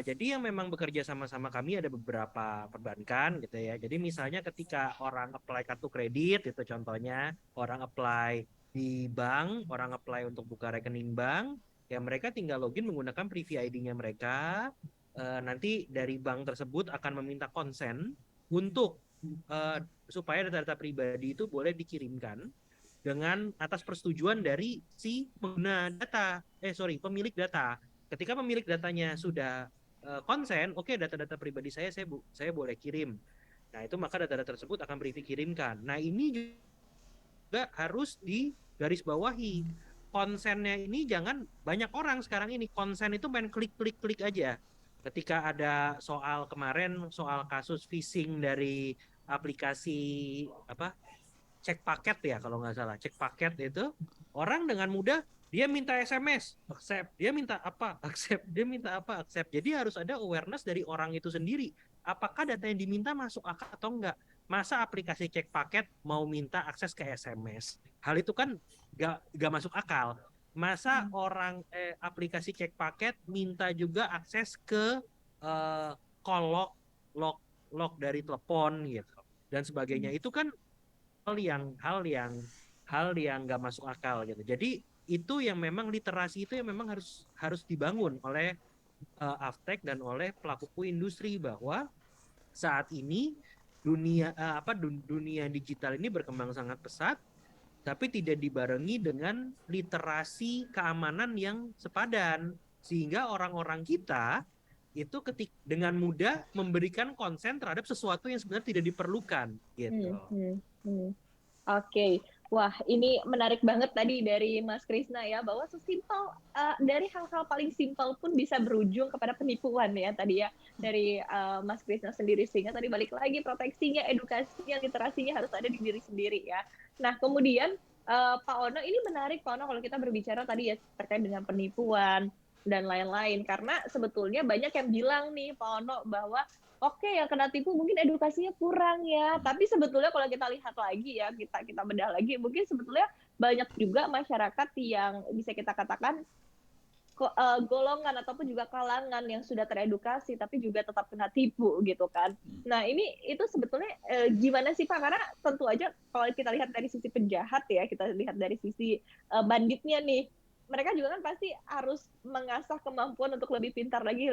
Jadi yang memang bekerja sama-sama kami ada beberapa perbankan gitu ya. Jadi misalnya ketika orang apply kartu kredit itu contohnya, orang apply di bank, orang apply untuk buka rekening bank, ya mereka tinggal login menggunakan privy ID-nya mereka. Nanti dari bank tersebut akan meminta konsen untuk supaya data-data pribadi itu boleh dikirimkan dengan atas persetujuan dari si pengguna data, pemilik data. Ketika pemilik datanya sudah konsen, oke, data-data pribadi saya boleh kirim. Nah itu maka data-data tersebut akan privy kirimkan. Nah ini juga harus digarisbawahi. Konsennya ini jangan banyak orang sekarang ini konsen itu main klik aja. Ketika ada kemarin soal kasus phishing dari aplikasi cek paket ya kalau nggak salah, cek paket itu orang dengan mudah dia minta SMS accept, dia minta apa accept, dia minta apa accept. Jadi harus ada awareness dari orang itu sendiri, apakah data yang diminta masuk akal atau enggak. Masa aplikasi cek paket mau minta akses ke SMS, hal itu kan nggak masuk akal. Masa orang aplikasi cek paket minta juga akses ke call log dari telepon gitu dan sebagainya, itu kan hal yang nggak masuk akal gitu. Jadi itu yang memang literasi itu yang memang harus dibangun oleh Aftek dan oleh pelaku industri, bahwa saat ini dunia digital ini berkembang sangat pesat, tapi tidak dibarengi dengan literasi keamanan yang sepadan, sehingga orang-orang kita itu dengan mudah memberikan konsen terhadap sesuatu yang sebenarnya tidak diperlukan gitu. Oke. Wah, ini menarik banget tadi dari Mas Krisna ya, bahwa sesimpel dari hal-hal paling simpel pun bisa berujung kepada penipuan ya tadi ya dari Mas Krisna sendiri, sehingga tadi balik lagi proteksinya, edukasinya, literasinya harus ada di diri sendiri ya. Nah, kemudian Pak Ono, ini menarik Pak Ono kalau kita berbicara tadi ya terkait dengan penipuan dan lain-lain, karena sebetulnya banyak yang bilang nih Pak Ono bahwa oke, yang kena tipu mungkin edukasinya kurang ya. Tapi sebetulnya kalau kita lihat lagi ya, kita bedah lagi, mungkin sebetulnya banyak juga masyarakat yang bisa kita katakan golongan ataupun juga kalangan yang sudah teredukasi tapi juga tetap kena tipu gitu kan. Nah itu sebetulnya gimana sih Pak? Karena tentu aja kalau kita lihat dari sisi penjahat ya, kita lihat dari sisi banditnya nih, mereka juga kan pasti harus mengasah kemampuan untuk lebih pintar lagi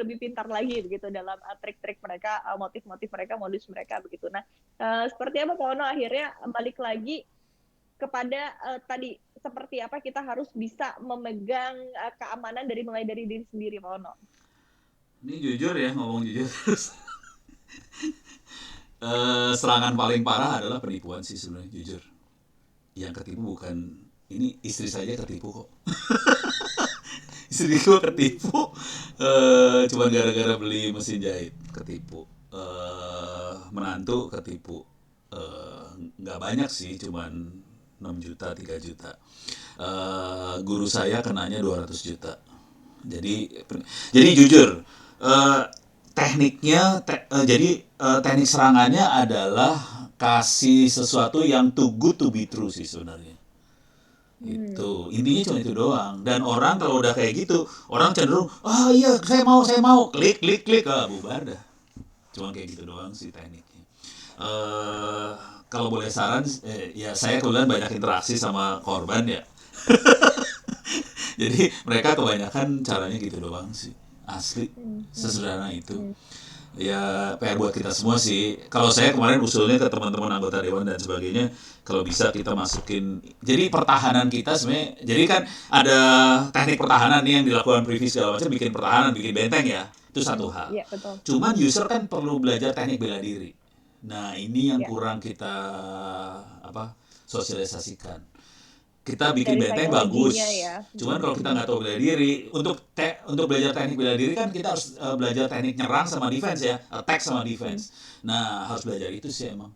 begitu dalam trik-trik mereka, motif-motif mereka, modus mereka begitu. Nah, seperti apa Pak Ono akhirnya balik lagi kepada tadi seperti apa kita harus bisa memegang keamanan mulai dari diri sendiri Pak Ono? Ini jujur ya, ngomong jujur terus. Serangan paling parah adalah penipuan sih sebenarnya, jujur. Yang ketipu bukan, ini istri saya ketipu kok. Istri gue ketipu, cuma gara-gara beli mesin jahit ketipu. Menantu ketipu, nggak banyak sih, cuman 6 juta, 3 juta. Guru saya kenanya 200 juta. Jadi jujur, teknik serangannya adalah kasih sesuatu yang too good to be true sih sebenarnya. Itu intinya cuma itu doang. Dan orang kalau udah kayak gitu, orang cenderung, iya saya mau, klik, bubar dah. Cuma kayak gitu doang sih tekniknya. Kalau boleh saran, ya saya kebetulan banyak interaksi sama korban ya. Jadi mereka kebanyakan caranya gitu doang sih, asli, sesederhana itu. Ya PR buat kita semua sih. Kalau saya kemarin usulnya ke teman-teman anggota dewan dan sebagainya, kalau bisa kita masukin. Jadi pertahanan kita sebenarnya, jadi kan ada teknik pertahanan nih yang dilakukan Privy segala macam, bikin pertahanan, bikin benteng ya, itu satu hal. Iya, betul. Cuman user kan perlu belajar teknik bela diri. Nah ini yang Ya. kurang kita sosialisasikan. Kita bikin Dari benteng bagus, teknologinya ya. cuman kalau kita nggak tahu bela diri, untuk belajar teknik bela diri kan kita harus belajar teknik nyerang sama defense ya, attack sama defense. Nah harus belajar itu sih emang.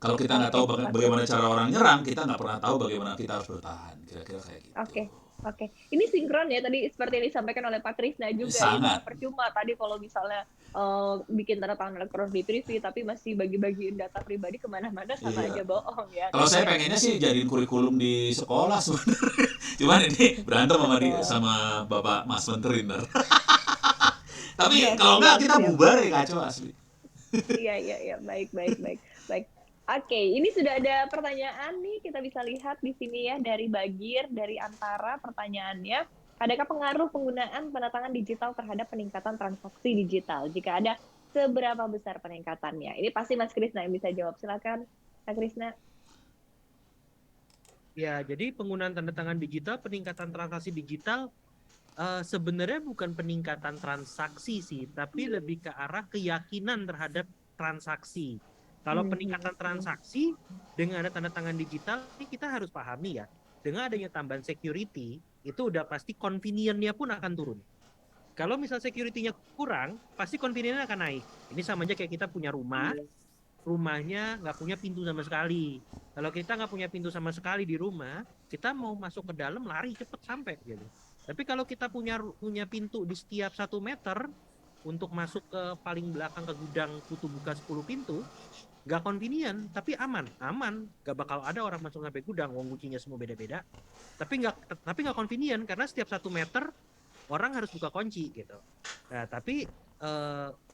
Kalau kita nggak tahu bagaimana cara orang nyerang, kita nggak pernah tahu bagaimana kita harus bertahan. Kira-kira kayak gitu. Oke. Ini sinkron ya tadi seperti yang disampaikan oleh Pak Krisna juga. Sangat. Ya, percuma tadi kalau misalnya bikin tanda tangan elektronik di Privy tapi masih bagi-bagiin data pribadi kemana-mana sama Iya. aja bohong ya. Kalau saya pengennya sih jadiin kurikulum di sekolah sebenarnya. Cuman ini berantem sama Bapak Mas Menteri ntar. Tapi Iya, kalau enggak kita siap. bubar ya kacau asli. Iya. Baik. Oke, ini sudah ada pertanyaan nih, kita bisa lihat di sini ya dari Bagir, dari Antara pertanyaannya. Adakah pengaruh penggunaan pendatangan digital terhadap peningkatan transaksi digital? Jika ada, seberapa besar peningkatannya? Ini pasti Mas Krisna yang bisa jawab. Silakan, Mas Krisna. Ya, jadi penggunaan tanda tangan digital, peningkatan transaksi digital sebenarnya bukan peningkatan transaksi sih, tapi lebih ke arah keyakinan terhadap transaksi. Kalau peningkatan transaksi dengan ada tanda tangan digital, ini kita harus pahami ya, dengan adanya tambahan security, itu udah pasti convenience-nya pun akan turun. Kalau misal security-nya kurang, pasti convenience-nya akan naik. Ini sama aja kayak kita punya rumahnya nggak punya pintu sama sekali. Kalau kita nggak punya pintu sama sekali di rumah, kita mau masuk ke dalam lari cepet sampai gitu. Tapi kalau kita punya pintu di setiap 1 meter untuk masuk ke paling belakang ke gudang butuh buka 10 pintu, nggak convenient tapi aman, nggak bakal ada orang masuk sampai gudang, wong kuncinya semua beda-beda. Tapi nggak convenient karena setiap 1 meter orang harus buka kunci gitu. Nah, tapi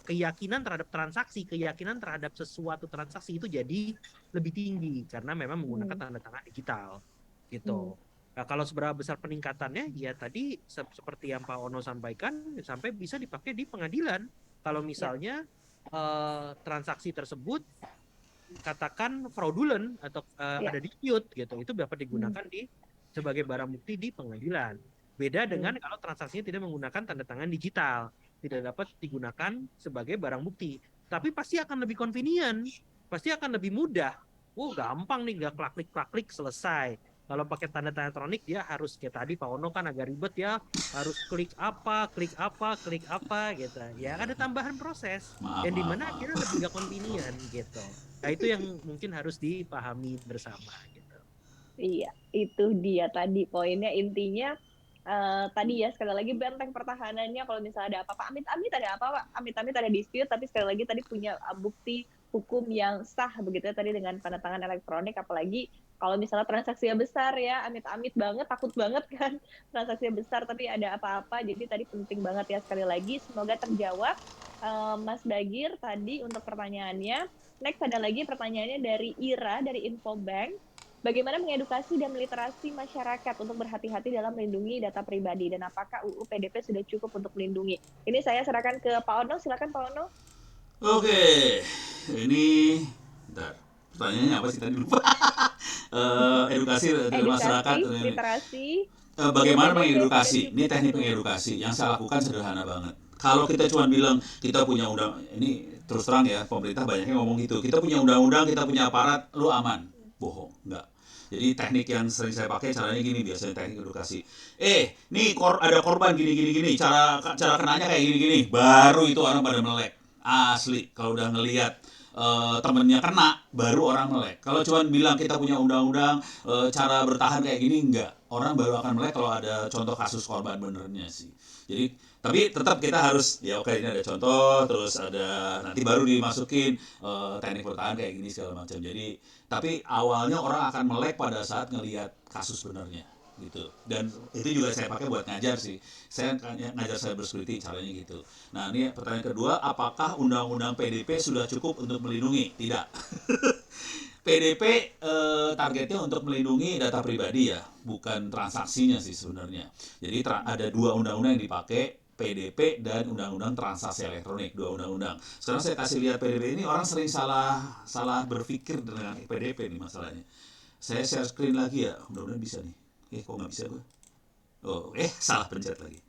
keyakinan terhadap transaksi, keyakinan terhadap sesuatu transaksi itu jadi lebih tinggi karena memang menggunakan tanda tangan digital gitu. Nah, kalau seberapa besar peningkatannya, ya tadi seperti yang Pak Ono sampaikan, sampai bisa dipakai di pengadilan. Kalau misalnya transaksi tersebut katakan fraudulent atau ada dispute gitu, itu dapat digunakan sebagai barang bukti di pengadilan. Beda dengan kalau transaksinya tidak menggunakan tanda tangan digital, tidak dapat digunakan sebagai barang bukti. Tapi pasti akan lebih convenient, pasti akan lebih mudah. Gampang nih, nggak klik selesai. Kalau pakai tanda tangan elektronik dia harus kayak tadi Pak Ono kan agak ribet ya, harus klik apa gitu. Ya ada tambahan proses yang dimana akhirnya lebih nggak convenient gitu. Nah itu yang mungkin harus dipahami bersama gitu. Iya, itu dia tadi poinnya, intinya tadi ya sekali lagi benteng pertahanannya kalau misalnya ada apa-apa, amit-amit ada apa-apa, amit-amit ada dispute, tapi sekali lagi tadi punya bukti hukum yang sah begitu ya tadi dengan tanda tangan elektronik, apalagi kalau misalnya transaksinya besar ya, amit-amit banget, takut banget kan transaksinya besar tapi ada apa-apa, jadi tadi penting banget ya sekali lagi, semoga terjawab Mas Bagir tadi untuk pertanyaannya. Next ada lagi pertanyaannya dari Ira dari Infobank. Bagaimana mengedukasi dan meliterasi masyarakat untuk berhati-hati dalam melindungi data pribadi dan apakah UU PDP sudah cukup untuk melindungi? Ini saya serahkan ke Pak Ono, silakan Pak Ono. Oke, ini bentar. Pertanyaannya apa sih tadi lupa? Edukasi masyarakat, literasi. Bagaimana mengedukasi? Ini teknik mengedukasi yang saya lakukan sederhana banget. Kalau kita cuma bilang kita punya undang, ini terus terang ya, pemerintah banyaknya ngomong gitu. Kita punya undang-undang, kita punya aparat, lu aman. Bohong, enggak. Jadi teknik yang sering saya pakai caranya gini, biasanya teknik edukasi. Nih ada korban gini, cara kenanya kayak gini, baru itu orang pada melek. Asli, kalau udah ngelihat temennya kena, baru orang melek. Kalau cuman bilang kita punya undang-undang, cara bertahan kayak gini, enggak. Orang baru akan melek kalau ada contoh kasus korban benernya sih. Jadi tapi tetap kita harus ya oke, ini ada contoh, terus ada nanti baru dimasukin teknik bertahan kayak gini segala macam. Jadi tapi awalnya orang akan melek pada saat ngelihat kasus benernya gitu. Dan itu juga saya pakai buat ngajar sih. Saya ngajar cybersecurity caranya gitu. Nah, ini pertanyaan kedua, apakah undang-undang PDP sudah cukup untuk melindungi? Tidak. PDP targetnya untuk melindungi data pribadi ya, bukan transaksinya sih sebenarnya. Jadi ada dua undang-undang yang dipakai, PDP dan undang-undang transaksi elektronik, dua undang-undang. Sekarang saya kasih lihat PDP ini, orang sering salah berpikir dengan PDP nih masalahnya. Saya share screen lagi ya, mudah-mudahan bisa nih. Kok nggak bisa gue? Salah pencet lagi.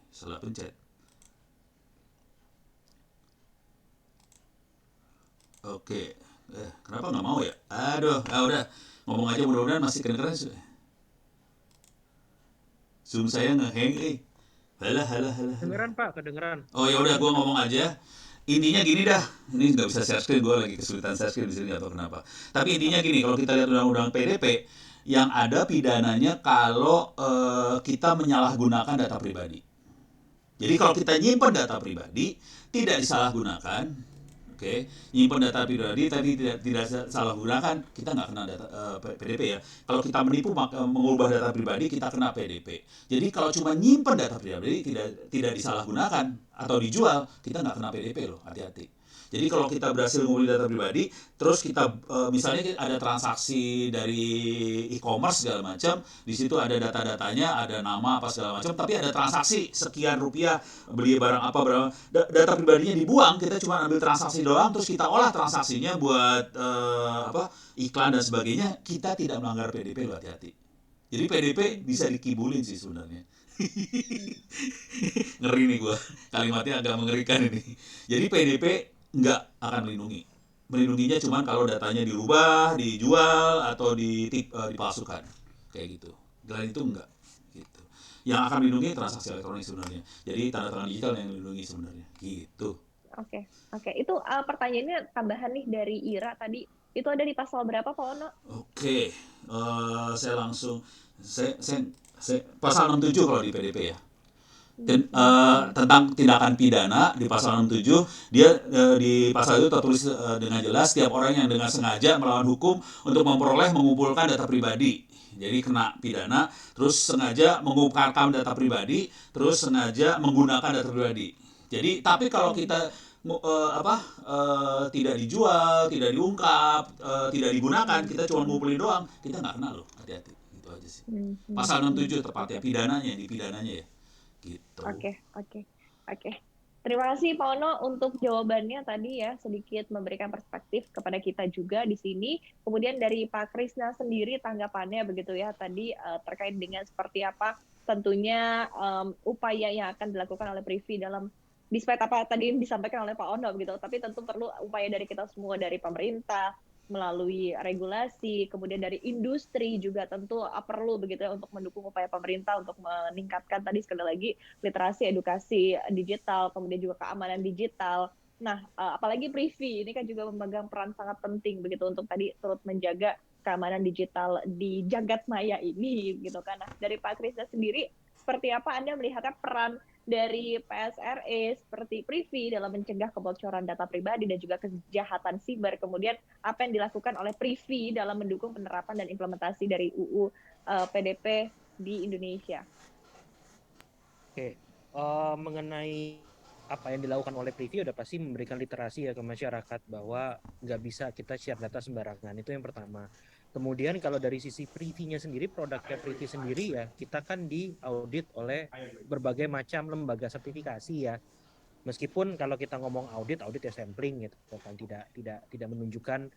Salah pencet. Oke, kenapa nggak mau ya? Aduh, udah ngomong aja, mudah-mudahan masih kedengeran. Zoom saya ngehang, halah. Kedengeran Pak, kedengeran. Oh ya udah, gue ngomong aja. Intinya gini dah, ini nggak bisa share screen, gue lagi kesulitan share screen di sini atau kenapa. Tapi intinya gini, kalau kita lihat undang-undang PDP, yang ada pidananya kalau kita menyalahgunakan data pribadi. Jadi kalau kita nyimpen data pribadi tidak disalahgunakan, nyimpen data pribadi tapi tidak salah gunakan, kita nggak kena data PDP ya. Kalau kita menipu mengubah data pribadi, kita kena PDP. Jadi kalau cuma nyimpen data pribadi tidak disalahgunakan atau dijual, kita nggak kena PDP loh, hati-hati. Jadi kalau kita berhasil ngumpulin data pribadi, terus kita misalnya ada transaksi dari e-commerce segala macam, di situ ada data-datanya, ada nama apa segala macam, tapi ada transaksi sekian rupiah beli barang apa berapa, data pribadinya dibuang, kita cuma ambil transaksi doang, terus kita olah transaksinya buat iklan dan sebagainya, kita tidak melanggar PDP loh, hati-hati. Jadi PDP bisa dikibulin sih sebenarnya. Ngeri nih gue, kalimatnya agak mengerikan ini. Jadi PDP nggak akan melindungi. Melindunginya cuma kalau datanya dirubah, dijual, atau dipalsukan. Kayak gitu. Selain itu enggak. Gitu. Yang akan melindungi transaksi elektronik sebenarnya. Jadi tanda tangan digital yang melindungi sebenarnya. Gitu. Oke. Itu pertanyaannya tambahan nih dari Ira tadi. Itu ada di pasal berapa Pak Ono? Oke. Saya langsung saya pasal 67 kalau di PDP ya. Tentang tindakan pidana di pasal 67, dia di pasal itu tertulis dengan jelas, setiap orang yang dengan sengaja melawan hukum untuk mengumpulkan data pribadi, jadi kena pidana, terus sengaja mengumpulkan data pribadi, terus sengaja menggunakan data pribadi. Jadi tapi kalau kita tidak dijual, tidak diungkap, tidak digunakan, kita cuma ngumpulin doang, kita nggak kena loh, hati-hati. Gitu aja sih. Pasal 67 tepatnya, pidananya ya. Gitu. Oke. Terima kasih Pak Ono untuk jawabannya tadi ya, sedikit memberikan perspektif kepada kita juga di sini. Kemudian dari Pak Krisna sendiri tanggapannya begitu ya tadi terkait dengan seperti apa tentunya upaya yang akan dilakukan oleh Privy dalam despite apa tadi yang disampaikan oleh Pak Ono begitu, tapi tentu perlu upaya dari kita semua, dari pemerintah melalui regulasi, kemudian dari industri juga tentu perlu begitu ya untuk mendukung upaya pemerintah untuk meningkatkan tadi sekali lagi literasi edukasi digital, kemudian juga keamanan digital. Nah, apalagi Privy ini kan juga memegang peran sangat penting begitu untuk tadi turut menjaga keamanan digital di jagat maya ini gitu kan. Nah, dari Pak Krisna sendiri seperti apa Anda melihatnya peran dari PSRE seperti Privy dalam mencegah kebocoran data pribadi dan juga kejahatan siber, kemudian apa yang dilakukan oleh Privy dalam mendukung penerapan dan implementasi dari UU PDP di Indonesia? Oke, mengenai apa yang dilakukan oleh Privy udah pasti memberikan literasi ya ke masyarakat bahwa nggak bisa kita share data sembarangan, itu yang pertama. Kemudian kalau dari sisi Privy-nya sendiri, produknya Privy sendiri ya, kita kan diaudit oleh berbagai macam lembaga sertifikasi ya. Meskipun kalau kita ngomong audit ya sampling gitu kan, tidak menunjukkan,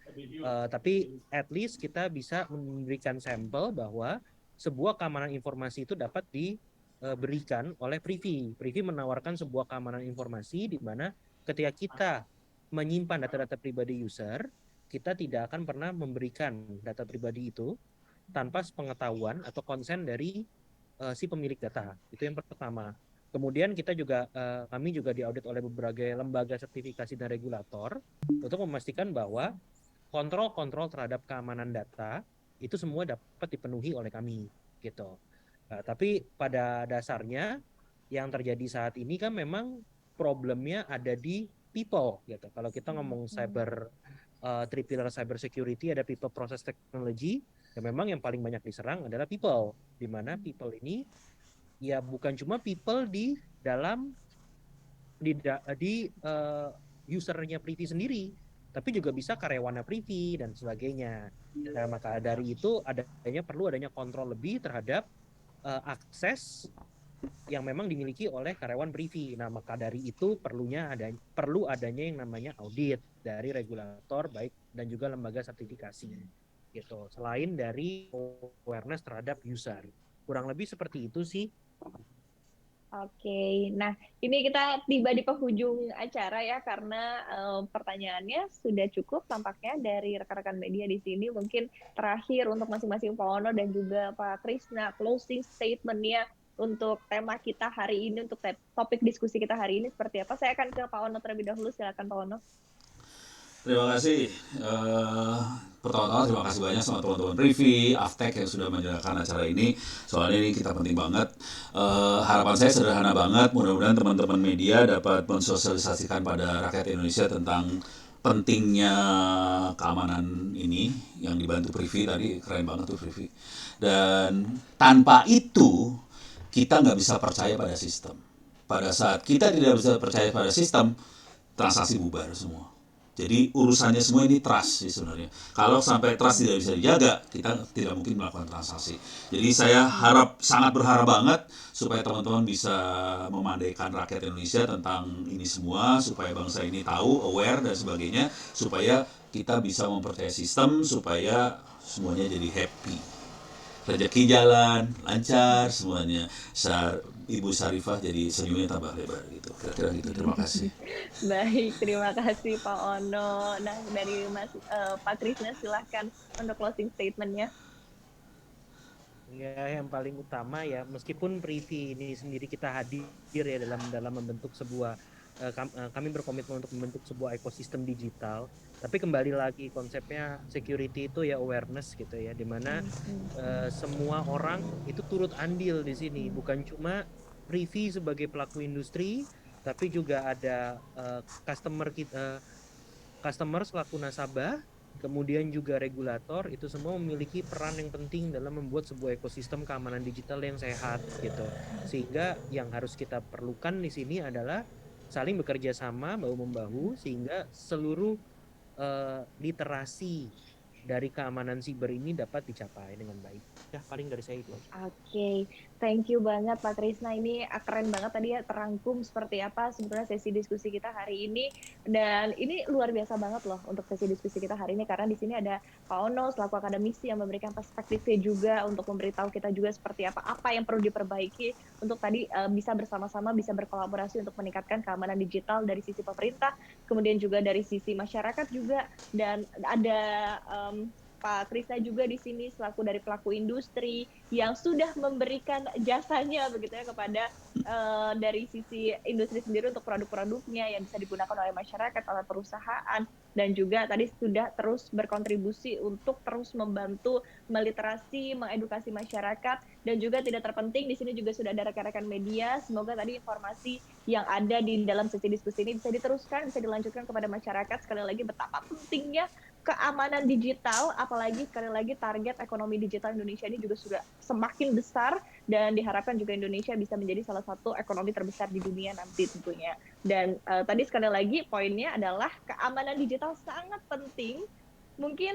tapi at least kita bisa memberikan sampel bahwa sebuah keamanan informasi itu dapat diberikan oleh Privy. Privy menawarkan sebuah keamanan informasi di mana ketika kita menyimpan data-data pribadi user, kita tidak akan pernah memberikan data pribadi itu tanpa sepengetahuan atau konsen dari si pemilik data. Itu yang pertama. Kemudian kami juga diaudit oleh berbagai lembaga sertifikasi dan regulator untuk memastikan bahwa kontrol-kontrol terhadap keamanan data itu semua dapat dipenuhi oleh kami gitu. Tapi pada dasarnya yang terjadi saat ini kan memang problemnya ada di people gitu. Kalau kita ngomong three pillar cyber security, ada people, process, technology. Ya memang yang paling banyak diserang adalah people, di mana people ini ya bukan cuma people di dalam usernya Privy sendiri, tapi juga bisa karyawannya Privy dan sebagainya. Nah, maka dari itu perlu adanya kontrol lebih terhadap akses yang memang dimiliki oleh karyawan Privy. Nah, maka dari itu perlu adanya yang namanya audit dari regulator baik dan juga lembaga sertifikasi gitu. Selain dari awareness terhadap user. Kurang lebih seperti itu sih. Oke, nah ini kita tiba di penghujung acara ya karena pertanyaannya sudah cukup tampaknya dari rekan-rekan media di sini. Mungkin terakhir untuk masing-masing Pak Ono dan juga Pak Krisna, closing statement-nya untuk tema kita hari ini, untuk topik diskusi kita hari ini seperti apa? Saya akan ke Pak Ono terlebih dahulu, silakan Pak Ono. Terima kasih. Pertama-tama terima kasih banyak sama teman-teman Privy, Aftek yang sudah menjalankan acara ini. Soalnya ini kita penting banget. Harapan saya sederhana banget. Mudah-mudahan teman-teman media dapat mensosialisasikan pada rakyat Indonesia tentang pentingnya keamanan ini yang dibantu Privy tadi. Keren banget tuh Privy. Dan tanpa itu kita nggak bisa percaya pada sistem. Pada saat kita tidak bisa percaya pada sistem, transaksi bubar semua. Jadi urusannya semua ini trust sih sebenarnya. Kalau sampai trust tidak bisa dijaga, kita tidak mungkin melakukan transaksi. Jadi saya sangat berharap banget supaya teman-teman bisa memandaikan rakyat Indonesia tentang ini semua, supaya bangsa ini tahu, aware dan sebagainya, supaya kita bisa mempercayai sistem, supaya semuanya jadi happy. Rezeki jalan, lancar semuanya. Ibu Syarifah jadi senyumnya tambah lebar gitu. Kira-kira gitu. Terima kasih. Baik, terima kasih Pak Ono. Nah, dari Pak Krisna silahkan untuk closing statement-nya. Ya, yang paling utama ya, meskipun Privy ini sendiri kita hadir ya dalam membentuk sebuah kami berkomitmen untuk membentuk sebuah ekosistem digital, tapi kembali lagi konsepnya security itu ya awareness gitu ya, dimana semua orang itu turut andil di sini, bukan cuma Privy sebagai pelaku industri, tapi juga ada customer selaku nasabah, kemudian juga regulator, itu semua memiliki peran yang penting dalam membuat sebuah ekosistem keamanan digital yang sehat gitu. Sehingga yang harus kita perlukan di sini adalah saling bekerja sama bahu membahu sehingga seluruh literasi dari keamanan siber ini dapat dicapai dengan baik. Ya, paling dari saya itu. Oke, thank you banget Pak Krisna. Ini keren banget tadi ya, terangkum seperti apa sebenarnya sesi diskusi kita hari ini. Dan ini luar biasa banget loh untuk sesi diskusi kita hari ini, karena di sini ada Pak Ono selaku akademisi yang memberikan perspektifnya juga untuk memberitahu kita juga seperti apa yang perlu diperbaiki untuk tadi bisa bersama-sama, bisa berkolaborasi untuk meningkatkan keamanan digital dari sisi pemerintah, kemudian juga dari sisi masyarakat juga. Dan ada Pak Krisna juga di sini selaku dari pelaku industri yang sudah memberikan jasanya begitu ya kepada dari sisi industri sendiri untuk produk-produknya yang bisa digunakan oleh masyarakat, oleh perusahaan, dan juga tadi sudah terus berkontribusi untuk terus membantu meliterasi, mengedukasi masyarakat, dan juga tidak terpenting di sini juga sudah ada rekan-rekan media. Semoga tadi informasi yang ada di dalam sesi diskusi ini bisa diteruskan, bisa dilanjutkan kepada masyarakat. Sekali lagi betapa pentingnya keamanan digital, apalagi sekali lagi target ekonomi digital Indonesia ini juga sudah semakin besar, dan diharapkan juga Indonesia bisa menjadi salah satu ekonomi terbesar di dunia nanti tentunya. Dan tadi sekali lagi poinnya adalah keamanan digital sangat penting. Mungkin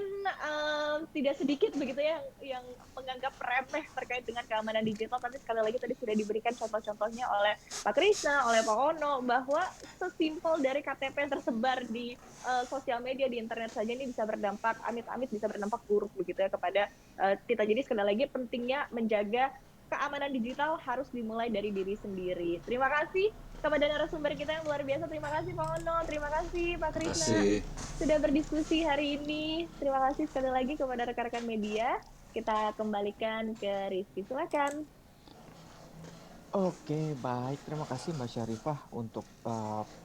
tidak sedikit begitu ya yang menganggap remeh terkait dengan keamanan digital, tapi sekali lagi tadi sudah diberikan contoh-contohnya oleh Pak Krisna, oleh Pak Ono, bahwa sesimpel dari KTP yang tersebar di sosial media, di internet saja ini bisa berdampak, amit-amit bisa berdampak buruk begitu ya kepada kita. Jadi sekali lagi pentingnya menjaga keamanan digital harus dimulai dari diri sendiri. Terima kasih kepada narasumber kita yang luar biasa. Terima kasih Pak Ono, terima kasih Pak Terima Krisna kasih. sudah berdiskusi hari ini. Terima kasih sekali lagi kepada rekan-rekan media. Kita kembalikan ke Rizky, silakan. Oke, baik. Terima kasih Mbak Syarifah untuk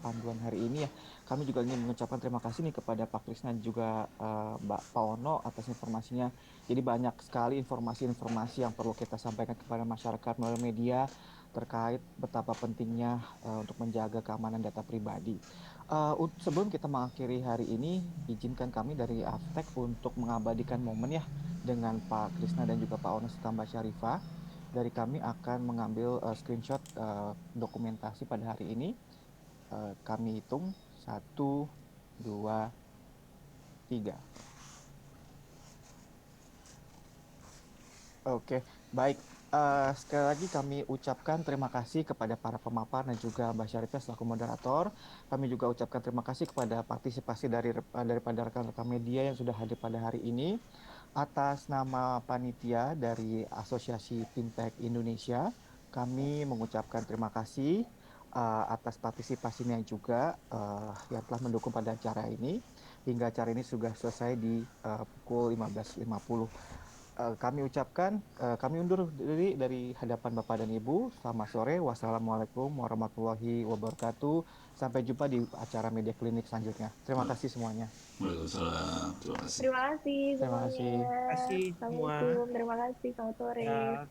panduan hari ini ya. Kami juga ingin mengucapkan terima kasih nih kepada Pak Krisna dan juga Mbak Paono atas informasinya. Jadi banyak sekali informasi-informasi yang perlu kita sampaikan kepada masyarakat melalui media terkait betapa pentingnya untuk menjaga keamanan data pribadi. Sebelum kita mengakhiri hari ini, izinkan kami dari Aftek untuk mengabadikan momen ya dengan Pak Krisna dan juga Pak Ono serta Mbak Syarifah. Dari kami akan mengambil screenshot dokumentasi pada hari ini. Kami hitung 1, 2, 3. Oke, baik. Sekali lagi kami ucapkan terima kasih kepada para pemapar dan juga Mbak Syarifah selaku moderator. Kami juga ucapkan terima kasih kepada partisipasi daripada rekan-rekan media yang sudah hadir pada hari ini. Atas nama panitia dari Asosiasi Fintech Indonesia, kami mengucapkan terima kasih atas partisipasinya juga yang telah mendukung pada acara ini. Hingga acara ini sudah selesai di pukul 15.50. Kami undur diri dari hadapan Bapak dan Ibu. Selamat sore. Wassalamualaikum warahmatullahi wabarakatuh. Sampai jumpa di acara media klinik selanjutnya. Terima kasih semuanya. Waalaikumsalam. Terima kasih. Terima kasih Terima semuanya. kasih. Terima kasih semua. Assalamualaikum, terima kasih, selamat sore. Ya.